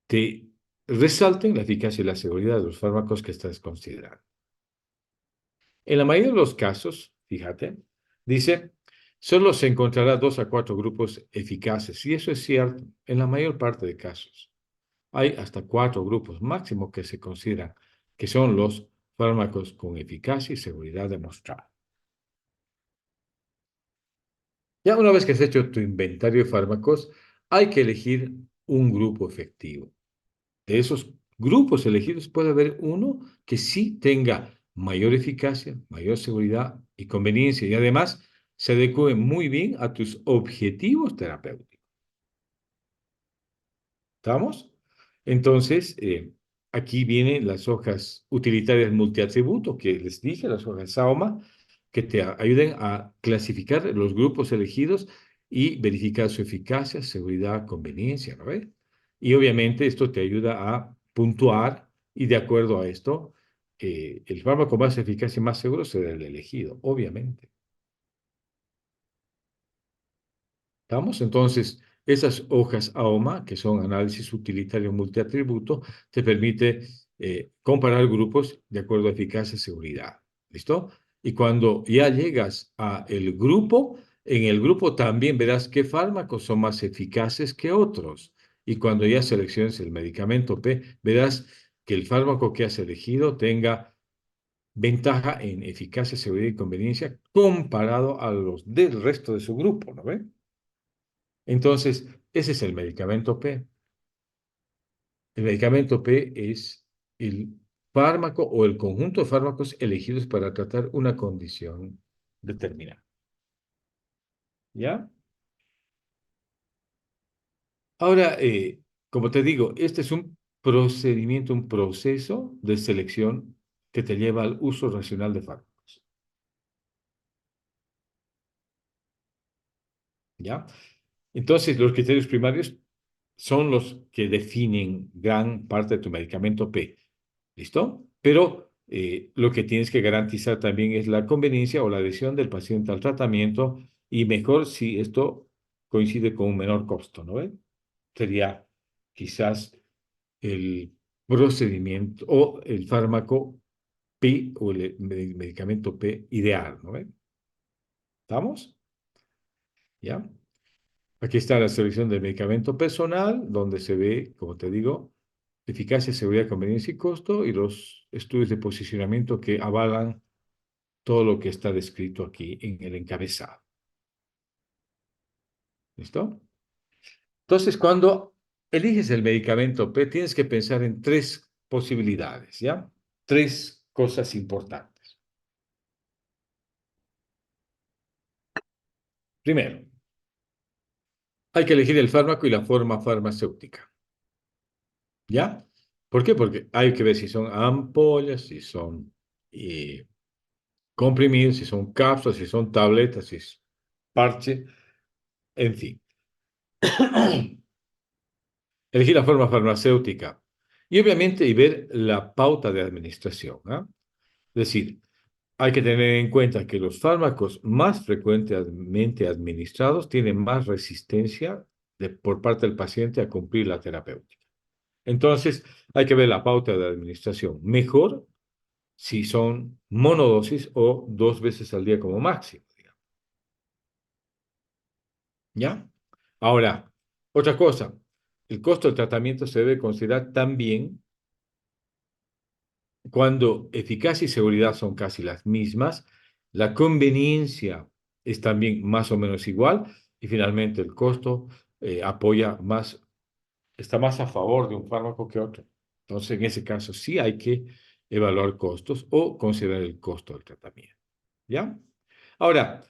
[SPEAKER 1] te resalten la eficacia y la seguridad de los fármacos que estás considerando. En la mayoría de los casos, fíjate, dice, solo se encontrará dos a cuatro grupos eficaces, y eso es cierto en la mayor parte de casos. Hay hasta cuatro grupos máximo que se consideran que son los fármacos con eficacia y seguridad demostrada. Ya una vez que has hecho tu inventario de fármacos, hay que elegir un grupo efectivo. De esos grupos elegidos puede haber uno que sí tenga mayor eficacia, mayor seguridad y conveniencia y además se adecue muy bien a tus objetivos terapéuticos. ¿Estamos? Entonces, aquí vienen las hojas utilitarias multiatributo que les dije, las hojas SAOMA, que te ayuden a clasificar los grupos elegidos y verificar su eficacia, seguridad, conveniencia, ¿no ves? Y obviamente esto te ayuda a puntuar y de acuerdo a esto, el fármaco más eficaz y más seguro será el elegido, obviamente. ¿Estamos? Entonces, esas hojas AOMA, que son análisis utilitario multiatributo, te permite comparar grupos de acuerdo a eficacia y seguridad. ¿Listo? Y cuando ya llegas a el grupo, en el grupo también verás qué fármacos son más eficaces que otros. Y cuando ya selecciones el medicamento P, verás que el fármaco que has elegido tenga ventaja en eficacia, seguridad y conveniencia comparado a los del resto de su grupo, ¿no ve? Entonces, ese es el medicamento P. El medicamento P es el fármaco o el conjunto de fármacos elegidos para tratar una condición determinada. ¿Ya? Ahora, como te digo, este es un procedimiento, un proceso de selección que te lleva al uso racional de fármacos. ¿ya? Entonces, los criterios primarios son los que definen gran parte de tu medicamento P. ¿Listo? Pero lo que tienes que garantizar también es la conveniencia o la adhesión del paciente al tratamiento y mejor si esto coincide con un menor costo, ¿no ve? Sería quizás el procedimiento o el fármaco P o el medicamento P ideal, ¿no ve? ¿Estamos? ¿Ya? Aquí está la selección del medicamento personal, donde se ve, como te digo, eficacia, seguridad, conveniencia y costo, y los estudios de posicionamiento que avalan todo lo que está descrito aquí en el encabezado. ¿Listo? Entonces, cuando eliges el medicamento P, tienes que pensar en tres posibilidades, ¿ya? Tres cosas importantes. Primero, hay que elegir el fármaco y la forma farmacéutica, ¿ya? ¿Por qué? Porque hay que ver si son ampollas, si son eh, comprimidos, si son cápsulas, si son tabletas, si es parche, en fin. Elegir la forma farmacéutica y obviamente y ver la pauta de administración, ¿ah? Es decir, hay que tener en cuenta que los fármacos más frecuentemente administrados tienen más resistencia por parte del paciente a cumplir la terapéutica. Entonces, hay que ver la pauta de administración. Mejor si son monodosis o 2 veces al día como máximo, digamos. ¿Ya? Ahora, otra cosa, el costo del tratamiento se debe considerar también cuando eficacia y seguridad son casi las mismas, la conveniencia es también más o menos igual y finalmente el costo apoya más, está más a favor de un fármaco que otro. Entonces, en ese caso sí hay que evaluar costos o considerar el costo del tratamiento. ¿Ya? Ahora,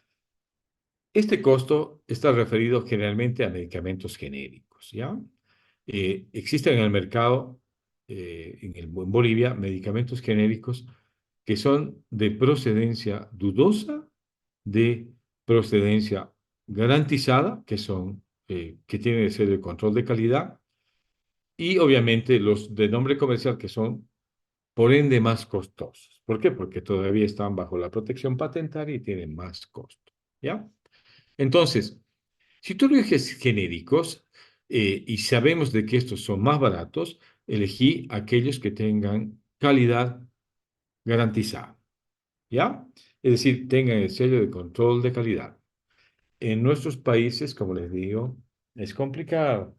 [SPEAKER 1] este costo está referido generalmente a medicamentos genéricos, ¿ya? Existen en el mercado, en Bolivia, medicamentos genéricos que son de procedencia dudosa, de procedencia garantizada, que son, que tienen que ser de control de calidad, y obviamente los de nombre comercial que son, por ende, más costosos. ¿Por qué? Porque todavía están bajo la protección patentaria y tienen más costo, ¿ya? Entonces, si tú eliges genéricos y sabemos de que estos son más baratos, elegí aquellos que tengan calidad garantizada, ¿ya? Es decir, tengan el sello de control de calidad. En nuestros países, como les digo, es complicado.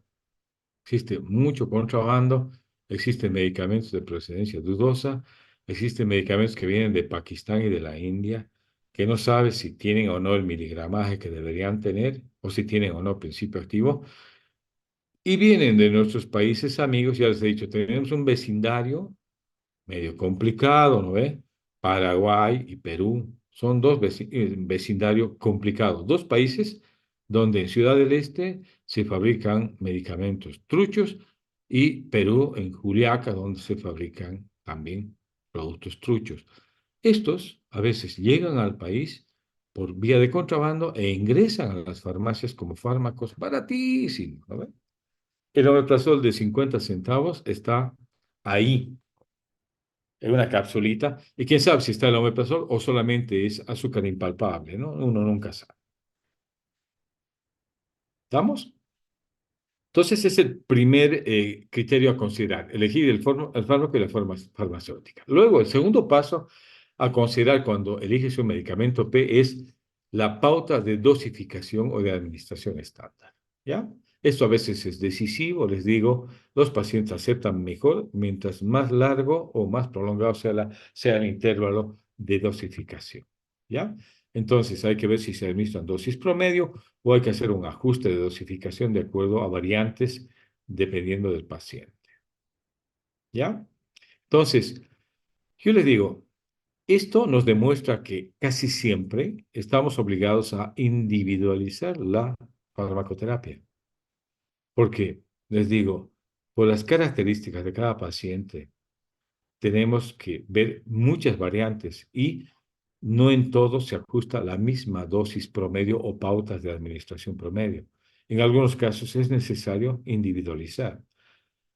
[SPEAKER 1] Existe mucho contrabando, existen medicamentos de procedencia dudosa, existen medicamentos que vienen de Pakistán y de la India, que no sabes si tienen o no el miligramaje que deberían tener, o si tienen o no principio activo, y vienen de nuestros países amigos, ya les he dicho, tenemos un vecindario medio complicado, ¿no ve? Paraguay y Perú son dos vecindarios complicados, dos países donde en Ciudad del Este se fabrican medicamentos truchos y Perú en Juliaca, donde se fabrican también productos truchos. Estos a veces llegan al país por vía de contrabando e ingresan a las farmacias como fármacos baratísimos, ¿no ve? El omeprazol de 50 centavos está ahí en una capsulita, y quién sabe si está el omeprazol o solamente es azúcar impalpable, ¿no? Uno nunca sabe. ¿Estamos? Entonces, es el primer criterio a considerar, elegir el fármaco y la forma farmacéutica. Luego, el segundo paso a considerar cuando eliges un medicamento P es la pauta de dosificación o de administración estándar, ¿ya? Esto a veces es decisivo, les digo, los pacientes aceptan mejor mientras más largo o más prolongado sea el intervalo de dosificación, ¿ya? Entonces, hay que ver si se administran dosis promedio o hay que hacer un ajuste de dosificación de acuerdo a variantes dependiendo del paciente. ¿Ya? Entonces, yo les digo, esto nos demuestra que casi siempre estamos obligados a individualizar la farmacoterapia. Porque, les digo, por las características de cada paciente, tenemos que ver muchas variantes y no en todo se ajusta la misma dosis promedio o pautas de administración promedio. En algunos casos es necesario individualizar,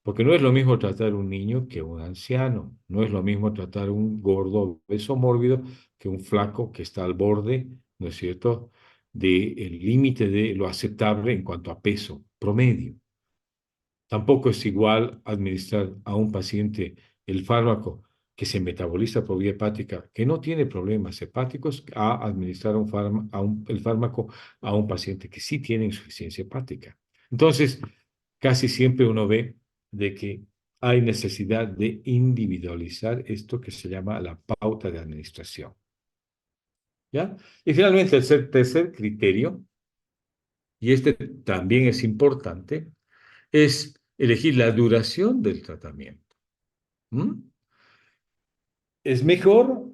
[SPEAKER 1] porque no es lo mismo tratar a un niño que a un anciano, no es lo mismo tratar a un gordo obeso mórbido que un flaco que está al borde, ¿no es cierto?, del límite de lo aceptable en cuanto a peso promedio. Tampoco es igual administrar a un paciente el fármaco que se metaboliza por vía hepática, que no tiene problemas hepáticos, a administrar el fármaco a un paciente que sí tiene insuficiencia hepática. Entonces, casi siempre uno ve de que hay necesidad de individualizar esto que se llama la pauta de administración. ¿Ya? Y finalmente, el tercer criterio, y este también es importante, es elegir la duración del tratamiento. ¿Mm? Es mejor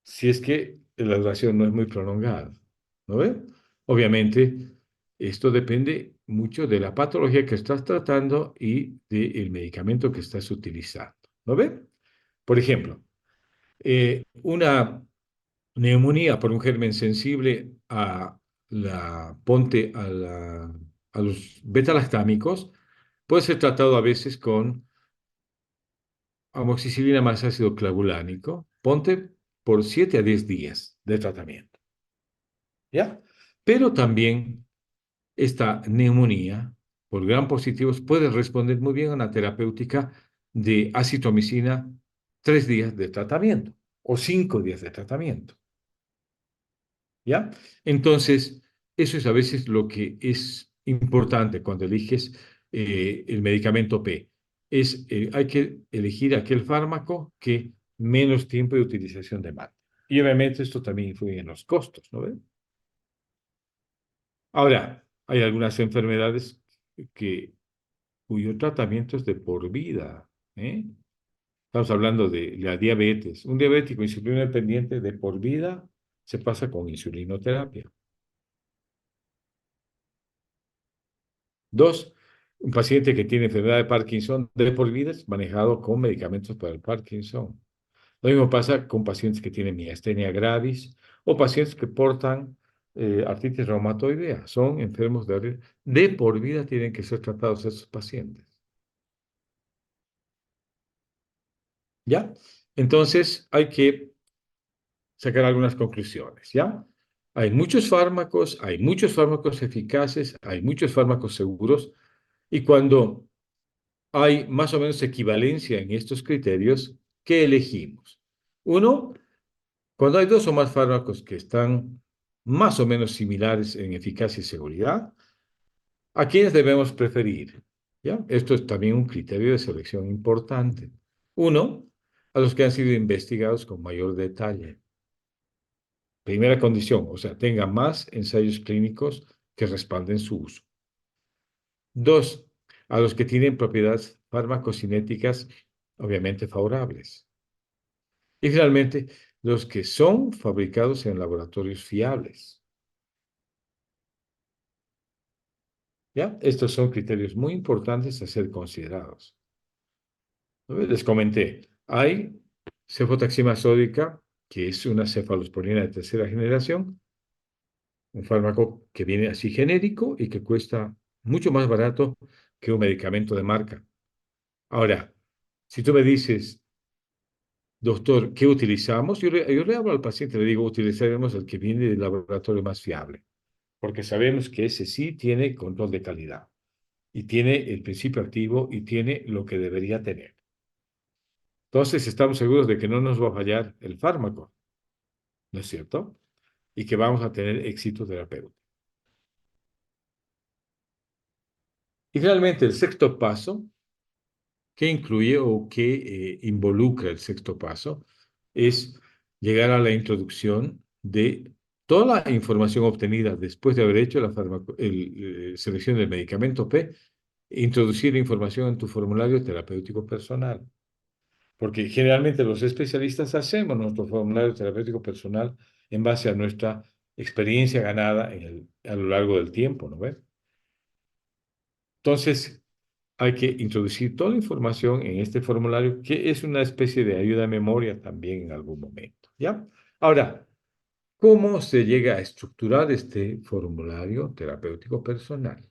[SPEAKER 1] si es que la duración no es muy prolongada, ¿no ve? Obviamente, esto depende mucho de la patología que estás tratando y del medicamento que estás utilizando, ¿no ve? Por ejemplo, una neumonía por un germen sensible ponte a los beta-lactámicos puede ser tratado a veces con amoxicilina más ácido clavulánico, ponte por 7 a 10 días de tratamiento, ¿ya? Pero también esta neumonía por gram positivos puede responder muy bien a una terapéutica de acitromicina 3 días de tratamiento o 5 días de tratamiento, ¿ya? Entonces, eso es a veces lo que es importante cuando eliges el medicamento P. Hay que elegir aquel fármaco que menos tiempo de utilización demanda. Y obviamente esto también influye en los costos, ¿no ven? Ahora, hay algunas enfermedades que, cuyo tratamiento es de por vida, ¿eh? Estamos hablando de la diabetes. Un diabético insulino dependiente de por vida se pasa con insulinoterapia. Dos, un paciente que tiene enfermedad de Parkinson de por vida es manejado con medicamentos para el Parkinson. Lo mismo pasa con pacientes que tienen miastenia gravis o pacientes que portan artritis reumatoidea. Son enfermos de por vida, tienen que ser tratados esos pacientes. ¿Ya? Entonces hay que sacar algunas conclusiones, ¿ya? Hay muchos fármacos eficaces, hay muchos fármacos seguros, y cuando hay más o menos equivalencia en estos criterios, ¿qué elegimos? Uno, cuando hay dos o más fármacos que están más o menos similares en eficacia y seguridad, ¿a quiénes debemos preferir? ¿Ya? Esto es también un criterio de selección importante. Uno, a los que han sido investigados con mayor detalle. Primera condición, o sea, tenga más ensayos clínicos que respalden su uso. Dos, a los que tienen propiedades farmacocinéticas obviamente favorables. Y finalmente, los que son fabricados en laboratorios fiables. ¿Ya? Estos son criterios muy importantes a ser considerados. ¿No? Les comenté, hay cefotaxima sódica, que es una cefalosporina de tercera generación, un fármaco que viene así genérico y que cuesta mucho más barato que un medicamento de marca. Ahora, si tú me dices, doctor, ¿qué utilizamos? Yo le hablo al paciente, le digo, utilizaremos el que viene del laboratorio más fiable, porque sabemos que ese sí tiene control de calidad y tiene el principio activo y tiene lo que debería tener. Entonces, estamos seguros de que no nos va a fallar el fármaco, ¿no es cierto? Y que vamos a tener éxito terapéutico. Y finalmente, el sexto paso, que incluye o que involucra el sexto paso, es llegar a la introducción de toda la información obtenida después de haber hecho la selección del medicamento P, introducir la información en tu formulario terapéutico personal. Porque generalmente los especialistas hacemos nuestro formulario terapéutico personal en base a nuestra experiencia ganada a lo largo del tiempo, ¿no ves? Entonces, hay que introducir toda la información en este formulario, que es una especie de ayuda a memoria también en algún momento, ¿ya? Ahora, ¿cómo se llega a estructurar este formulario terapéutico personal?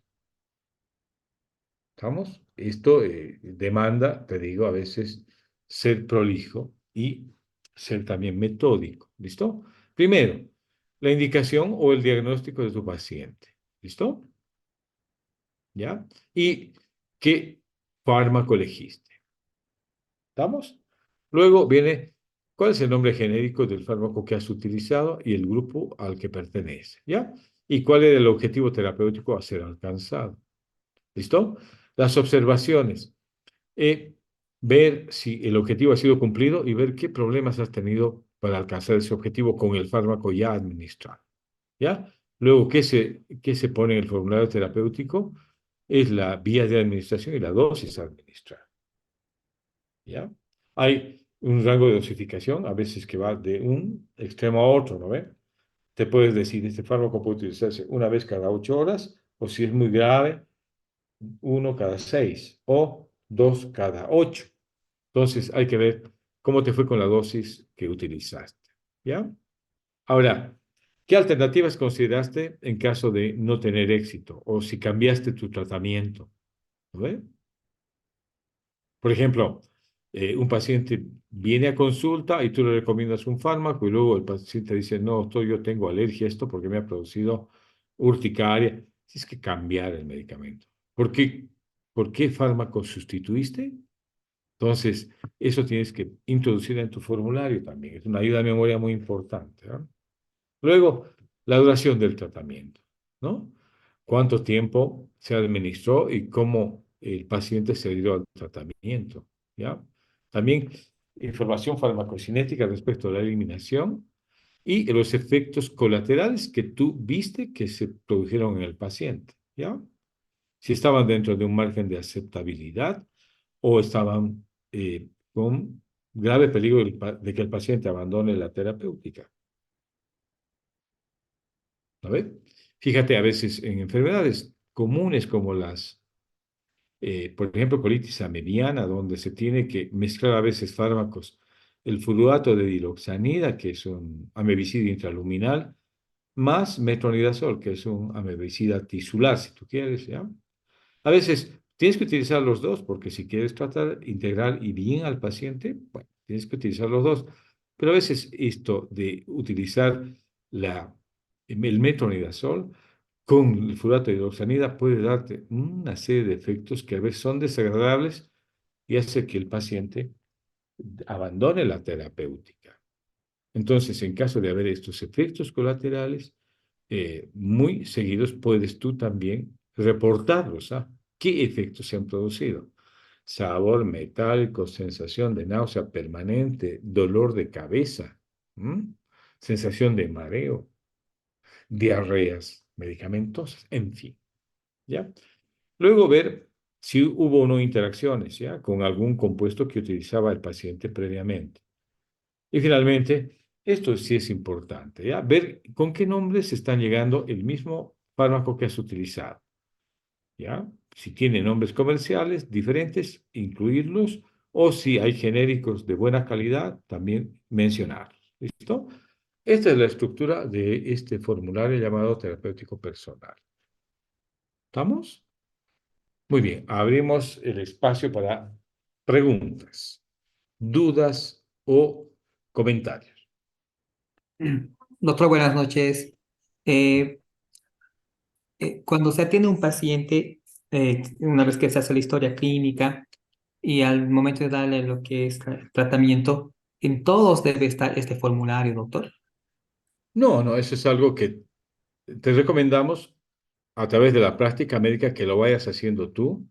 [SPEAKER 1] ¿Estamos? Esto demanda, te digo, a veces ser prolijo y ser también metódico. ¿Listo? Primero, la indicación o el diagnóstico de tu paciente. ¿Listo? ¿Ya? ¿Y qué fármaco elegiste? ¿Estamos? Luego viene cuál es el nombre genérico del fármaco que has utilizado y el grupo al que pertenece. ¿Ya? ¿Y cuál es el objetivo terapéutico a ser alcanzado? ¿Listo? Las observaciones. eh, Ver si el objetivo ha sido cumplido y ver qué problemas has tenido para alcanzar ese objetivo con el fármaco ya administrado. ¿Ya? Luego, ¿qué se pone en el formulario terapéutico? Es la vía de administración y la dosis a administrar. ¿Ya? Hay un rango de dosificación, a veces que va de un extremo a otro, ¿no ve? Te puedes decir, este fármaco puede utilizarse una vez cada 8 horas, o si es muy grave, uno cada 6, o dos cada 8. Entonces hay que ver cómo te fue con la dosis que utilizaste. ¿Ya? Ahora, ¿qué alternativas consideraste en caso de no tener éxito o si cambiaste tu tratamiento? ¿No ve? Por ejemplo, un paciente viene a consulta y tú le recomiendas un fármaco y luego el paciente dice, no, yo tengo alergia a esto porque me ha producido urticaria. Tienes que cambiar el medicamento. ¿Por qué? ¿Por qué fármaco sustituiste? Entonces, eso tienes que introducir en tu formulario también. Es una ayuda de memoria muy importante, ¿no? Luego, la duración del tratamiento, ¿no? ¿Cuánto tiempo se administró y cómo el paciente se dio al tratamiento? ¿Ya? También información farmacocinética respecto a la eliminación y los efectos colaterales que tú viste que se produjeron en el paciente, ¿ya? Si estaban dentro de un margen de aceptabilidad o estaban con grave peligro de que el paciente abandone la terapéutica. ¿No ve? Fíjate, a veces en enfermedades comunes como por ejemplo, colitis mediana, donde se tiene que mezclar a veces fármacos, el fluato de diloxanida, que es un amebicida intraluminal, más metronidazol, que es un amebicida tisular, si tú quieres, ¿ya? A veces tienes que utilizar los dos, porque si quieres tratar integral y bien al paciente, bueno, tienes que utilizar los dos. Pero a veces esto de utilizar el metronidazol con el furato de hidroxanida puede darte una serie de efectos que a veces son desagradables y hace que el paciente abandone la terapéutica. Entonces, en caso de haber estos efectos colaterales, muy seguidos puedes tú también reportarlos. ¿Ah? ¿Qué efectos se han producido? Sabor metálico, sensación de náusea permanente, dolor de cabeza, ¿m? Sensación de mareo, diarreas medicamentosas, en fin, ¿ya? Luego ver si hubo o no interacciones, ¿ya? Con algún compuesto que utilizaba el paciente previamente. Y finalmente, esto sí es importante, ¿ya? Ver con qué nombres están llegando el mismo fármaco que has utilizado, ¿ya? Si tiene nombres comerciales diferentes, incluirlos, o si hay genéricos de buena calidad, también mencionarlos. ¿Listo? Esta es la estructura de este formulario llamado terapéutico personal. ¿Estamos? Muy bien, abrimos el espacio para preguntas, dudas o comentarios.
[SPEAKER 2] Doctor, buenas noches. Eh, Cuando se atiende a un paciente, una vez que se hace la historia clínica y al momento de darle lo que es el tratamiento, en todos debe estar este formulario, doctor.
[SPEAKER 1] No, no, eso es algo que te recomendamos a través de la práctica médica que lo vayas haciendo tú,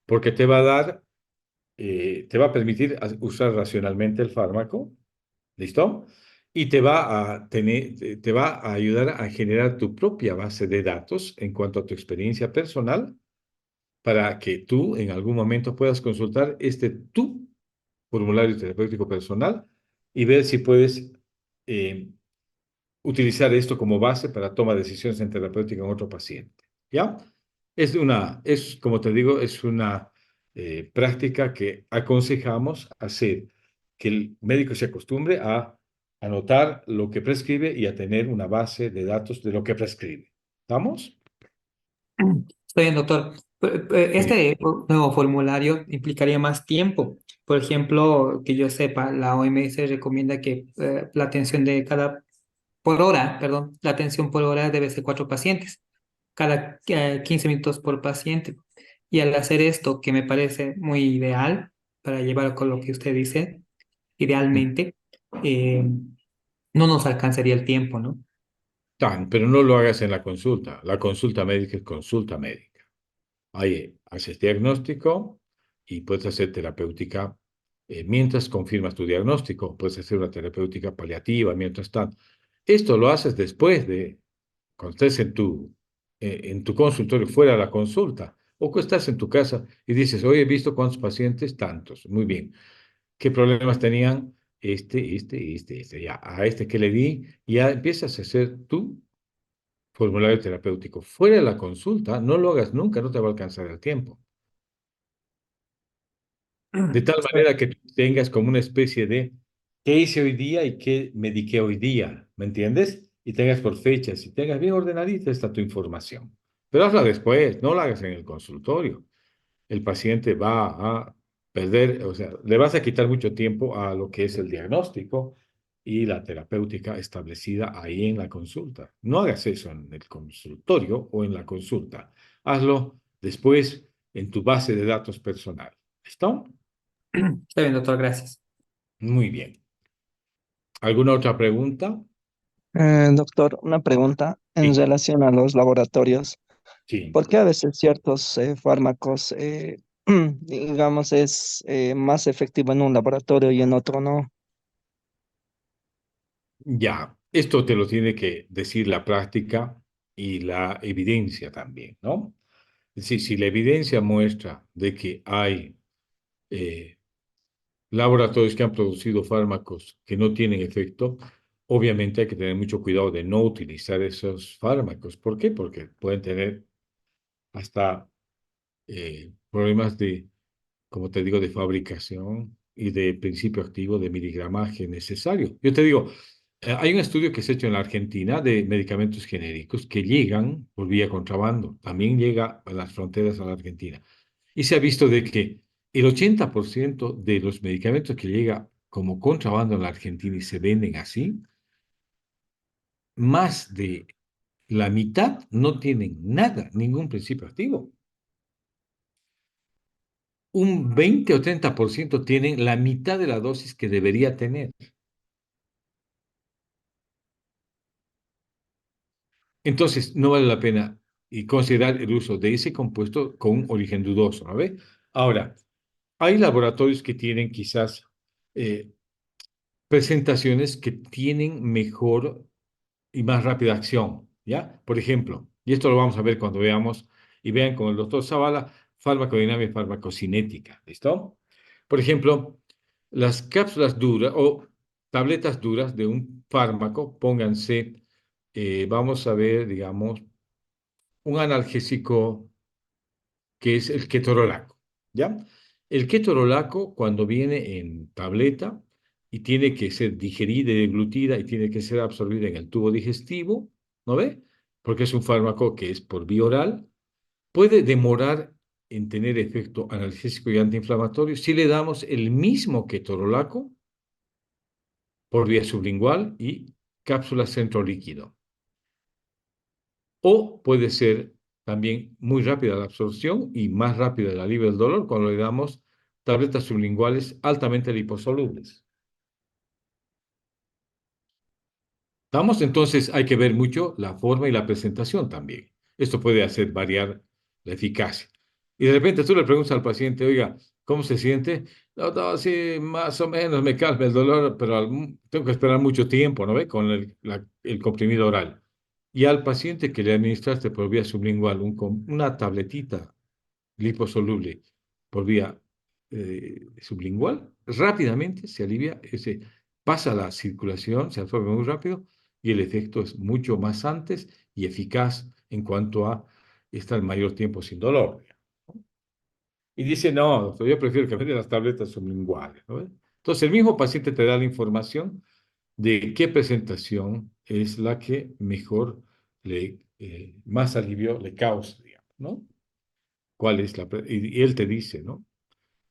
[SPEAKER 1] porque te va a permitir usar racionalmente el fármaco, ¿listo? Y te va a ayudar a generar tu propia base de datos en cuanto a tu experiencia personal para que tú en algún momento puedas consultar tu formulario terapéutico personal y ver si puedes eh, utilizar esto como base para toma de decisiones en terapéutica en otro paciente. ¿Ya? Como te digo, es una práctica que aconsejamos hacer, que el médico se acostumbre a anotar lo que prescribe y a tener una base de datos de lo que prescribe. ¿Estamos?
[SPEAKER 2] Está bien, doctor.
[SPEAKER 1] Muy bien.
[SPEAKER 2] Este nuevo formulario implicaría más tiempo. Por ejemplo, que yo sepa, la OMS recomienda que la atención de cada, por hora, perdón, la atención por hora debe ser 4 pacientes, cada 15 minutos por paciente. Y al hacer esto, que me parece muy ideal para llevar con lo que usted dice, idealmente, eh, no nos alcanzaría el tiempo, ¿no?
[SPEAKER 1] Pero no lo hagas en la consulta. La consulta médica es consulta médica. Ahí haces diagnóstico y puedes hacer terapéutica mientras confirmas tu diagnóstico. Puedes hacer una terapéutica paliativa mientras tanto. Esto lo haces después de, cuando estés en tu consultorio, fuera de la consulta, o que estás en tu casa y dices, hoy he visto cuántos pacientes, tantos. Muy bien. ¿Qué problemas tenían? Este. Ya, a este que le di, ya empiezas a hacer tu formulario terapéutico. Fuera de la consulta, no lo hagas nunca, no te va a alcanzar el tiempo. De tal manera que tú tengas como una especie de qué hice hoy día y qué mediqué hoy día, ¿me entiendes? Y tengas por fechas y tengas bien ordenadita esta tu información. Pero hazla después, no la hagas en el consultorio. El paciente va a perder, o sea, le vas a quitar mucho tiempo a lo que es el diagnóstico y la terapéutica establecida ahí en la consulta. No hagas eso en el consultorio o en la consulta. Hazlo después en tu base de datos personal. ¿Listo?
[SPEAKER 2] Está bien, doctor, gracias.
[SPEAKER 1] Muy bien. ¿Alguna otra pregunta?
[SPEAKER 3] Doctor, una pregunta en
[SPEAKER 1] Sí,
[SPEAKER 3] relación a los laboratorios.
[SPEAKER 1] sí.
[SPEAKER 3] ¿Por qué a veces ciertos fármacos, digamos, es más efectivo en un laboratorio y en otro no?
[SPEAKER 1] Ya, esto te lo tiene que decir la práctica y la evidencia también, ¿no? Es decir, si la evidencia muestra de que hay eh, laboratorios que han producido fármacos que no tienen efecto, obviamente hay que tener mucho cuidado de no utilizar esos fármacos. ¿Por qué? Porque pueden tener hasta problemas de, como te digo, de fabricación y de principio activo de miligramaje necesario. Yo te digo, hay un estudio que se ha hecho en la Argentina de medicamentos genéricos que llegan por vía contrabando. También llega a las fronteras a la Argentina. Y se ha visto de que el 80% de los medicamentos que llega como contrabando en la Argentina y se venden así, más de la mitad no tienen nada, ningún principio activo. Un 20 o 30% tienen la mitad de la dosis que debería tener. Entonces, no vale la pena y considerar el uso de ese compuesto con origen dudoso, ¿no ve? Ahora, hay laboratorios que tienen quizás eh, presentaciones que tienen mejor y más rápida acción, ¿ya? Por ejemplo, y esto lo vamos a ver cuando veamos y vean con el doctor Zavala, farmacodinámica y farmacocinética, ¿listo? Por ejemplo, las cápsulas duras o tabletas duras de un fármaco, pónganse, vamos a ver, digamos, un analgésico que es el ketorolaco, ¿ya? El ketorolaco, cuando viene en tableta y tiene que ser digerida y deglutida y tiene que ser absorbida en el tubo digestivo, ¿no ve? Porque es un fármaco que es por vía oral, puede demorar en tener efecto analgésico y antiinflamatorio si le damos el mismo ketorolaco por vía sublingual y cápsula centro líquido. O puede ser también muy rápida la absorción y más rápida el alivio del dolor cuando le damos tabletas sublinguales altamente liposolubles. ¿Estamos? Entonces hay que ver mucho la forma y la presentación también. Esto puede hacer variar la eficacia. Y de repente tú le preguntas al paciente, oiga, ¿cómo se siente? No, no, sí, más o menos me calma el dolor, pero tengo que esperar mucho tiempo, ¿no ve? Con el comprimido oral. Y al paciente que le administraste por vía sublingual una tabletita liposoluble por vía sublingual, rápidamente se alivia, pasa la circulación, se absorbe muy rápido y el efecto es mucho más antes y eficaz en cuanto a estar mayor tiempo sin dolor. Y dice, no, doctor, yo prefiero que me den las tabletas sublinguales, ¿no? Entonces el mismo paciente te da la información de qué presentación es la que mejor más alivio le causa, digamos, ¿no? ¿Cuál es y él te dice, ¿no?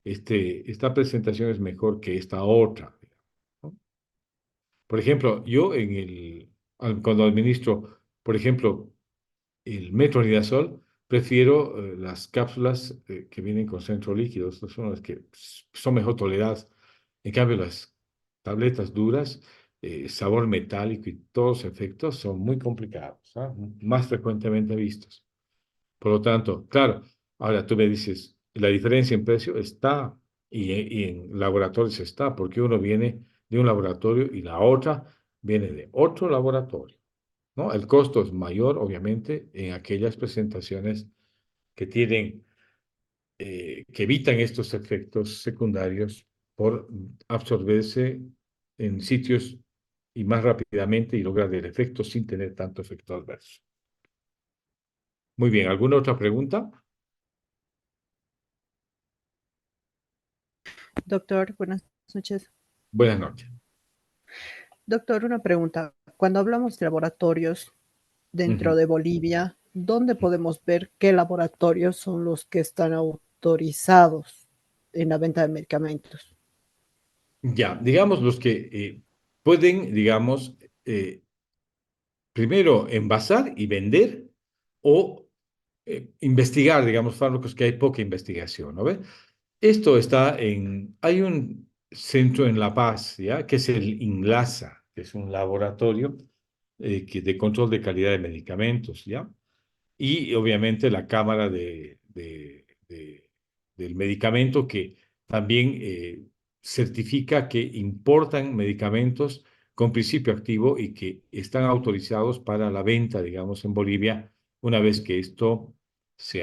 [SPEAKER 1] Esta presentación es mejor que esta otra, digamos, ¿no? Por ejemplo, yo cuando administro, por ejemplo, el metronidazol, prefiero las cápsulas que vienen con centro líquido. Estas son las que son mejor toleradas. En cambio, las tabletas duras, sabor metálico y todos los efectos son muy complicados, ¿ah? Más frecuentemente vistos. Por lo tanto, claro, ahora tú me dices, la diferencia en precio está y en laboratorios está, porque uno viene de un laboratorio y la otra viene de otro laboratorio, ¿no? El costo es mayor, obviamente, en aquellas presentaciones que que evitan estos efectos secundarios por absorberse en sitios y más rápidamente y lograr el efecto sin tener tanto efecto adverso. Muy bien, ¿alguna otra pregunta?
[SPEAKER 4] Doctor, buenas noches.
[SPEAKER 1] Buenas noches.
[SPEAKER 4] Doctor, una pregunta. Cuando hablamos de laboratorios dentro
[SPEAKER 1] Ujú.
[SPEAKER 4] de Bolivia, ¿dónde podemos ver qué laboratorios son los que están autorizados en la venta de medicamentos?
[SPEAKER 1] Ya, digamos los que pueden, digamos, primero envasar y vender o investigar, digamos, fármacos que hay poca investigación, ¿no ve? Esto hay un centro en La Paz, ¿ya? Que es el INLASA, que es un laboratorio de control de calidad de medicamentos, ¿ya? Y obviamente la Cámara del Medicamento que también certifica que importan medicamentos con principio activo y que están autorizados para la venta, digamos, en Bolivia, una vez que esto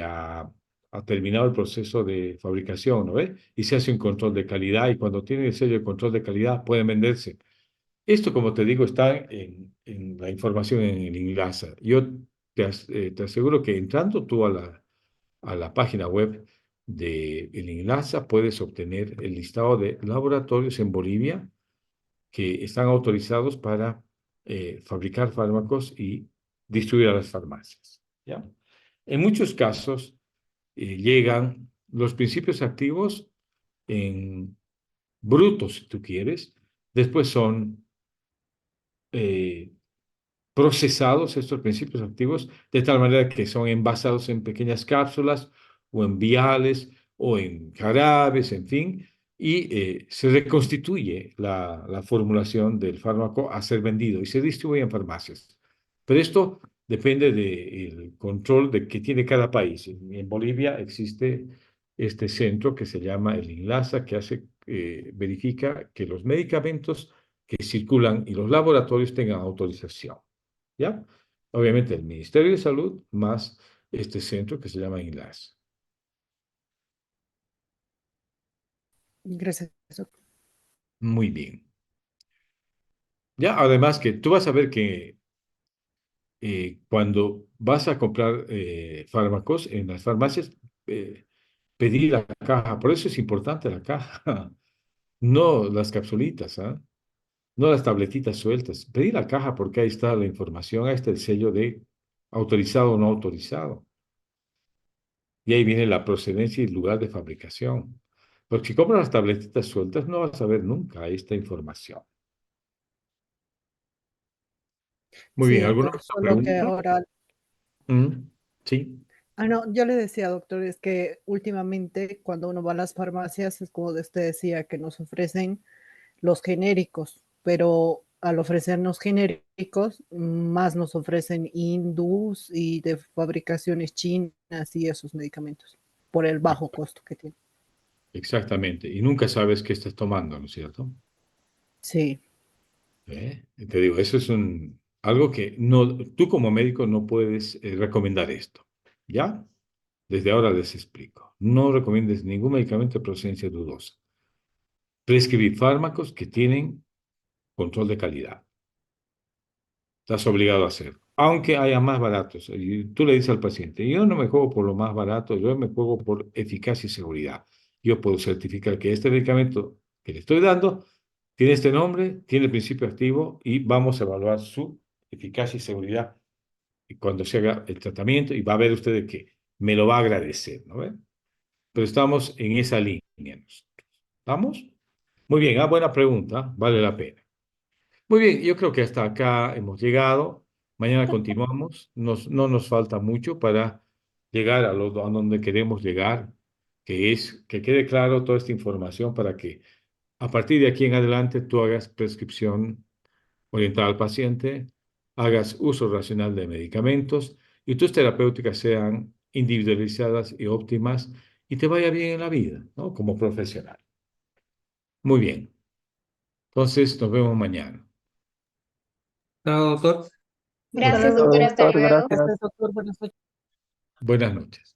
[SPEAKER 1] ha terminado el proceso de fabricación, ¿no ve? Y se hace un control de calidad y cuando tiene el sello de control de calidad pueden venderse. Esto, como te digo, está en la información en el Inglasa. Yo te aseguro que entrando tú a la página web de el Inglasa puedes obtener el listado de laboratorios en Bolivia que están autorizados para fabricar fármacos y distribuir a las farmacias, ¿ya? En muchos casos llegan los principios activos en brutos, si tú quieres, después son eh, procesados estos principios activos de tal manera que son envasados en pequeñas cápsulas o en viales o en jarabes, en fin, y se reconstituye la formulación del fármaco a ser vendido y se distribuye en farmacias. Pero esto depende del control que tiene cada país. En Bolivia existe este centro que se llama el INLASA, que verifica que los medicamentos que circulan y los laboratorios tengan autorización. ¿Ya? Obviamente el Ministerio de Salud más este centro que se llama INLAS.
[SPEAKER 4] Gracias, doctor.
[SPEAKER 1] Muy bien. Ya, además que tú vas a ver que cuando vas a comprar fármacos en las farmacias, eh, pedir la caja. Por eso es importante la caja, no las capsulitas, ¿ah? No las tabletitas sueltas. Pedir la caja porque ahí está la información, ahí está el sello de autorizado o no autorizado. Y ahí viene la procedencia y el lugar de fabricación. Porque si compras las tabletitas sueltas, no vas a ver nunca esta información. Muy
[SPEAKER 4] Sí,
[SPEAKER 1] bien, ¿alguna
[SPEAKER 4] doctor,
[SPEAKER 1] otra
[SPEAKER 4] solo que
[SPEAKER 1] pregunta?
[SPEAKER 4] ahora,
[SPEAKER 1] Sí,
[SPEAKER 4] no, yo le decía, doctor, es que últimamente cuando uno va a las farmacias, es como usted decía, que nos ofrecen los genéricos, pero al ofrecernos genéricos, más nos ofrecen hindús y de fabricaciones chinas y esos medicamentos, por el bajo costo que tienen.
[SPEAKER 1] exactamente. Y nunca sabes qué estás tomando, ¿no es cierto?
[SPEAKER 4] Sí,
[SPEAKER 1] Te digo, eso es algo que no, tú como médico no puedes recomendar esto. ¿Ya? Desde ahora les explico. No recomiendes ningún medicamento de procedencia dudosa. Prescribir fármacos que tienen control de calidad. Estás obligado a hacerlo. Aunque haya más baratos. Y tú le dices al paciente, yo no me juego por lo más barato, yo me juego por eficacia y seguridad. Yo puedo certificar que este medicamento que le estoy dando Tiene este nombre, tiene el principio activo y vamos a evaluar su eficacia y seguridad cuando se haga el tratamiento y va a ver usted de que me lo va a agradecer, ¿no ve? Pero estamos en esa línea nosotros. ¿Vamos? Muy bien, buena pregunta, vale la pena. Muy bien, yo creo que hasta acá hemos llegado. Mañana continuamos. No nos falta mucho para llegar a donde queremos llegar, que es que quede claro toda esta información para que a partir de aquí en adelante tú hagas prescripción orientada al paciente, hagas uso racional de medicamentos y tus terapéuticas sean individualizadas y óptimas y te vaya bien en la vida, ¿no? Como profesional. Muy bien. Entonces, nos vemos mañana.
[SPEAKER 2] Claro, doctor.
[SPEAKER 3] Hasta
[SPEAKER 5] Gracias,
[SPEAKER 3] luego,
[SPEAKER 5] doctor. Hasta
[SPEAKER 3] doctor,
[SPEAKER 5] luego.
[SPEAKER 3] gracias.
[SPEAKER 4] Gracias, doctor. Buenas noches.
[SPEAKER 1] Buenas noches.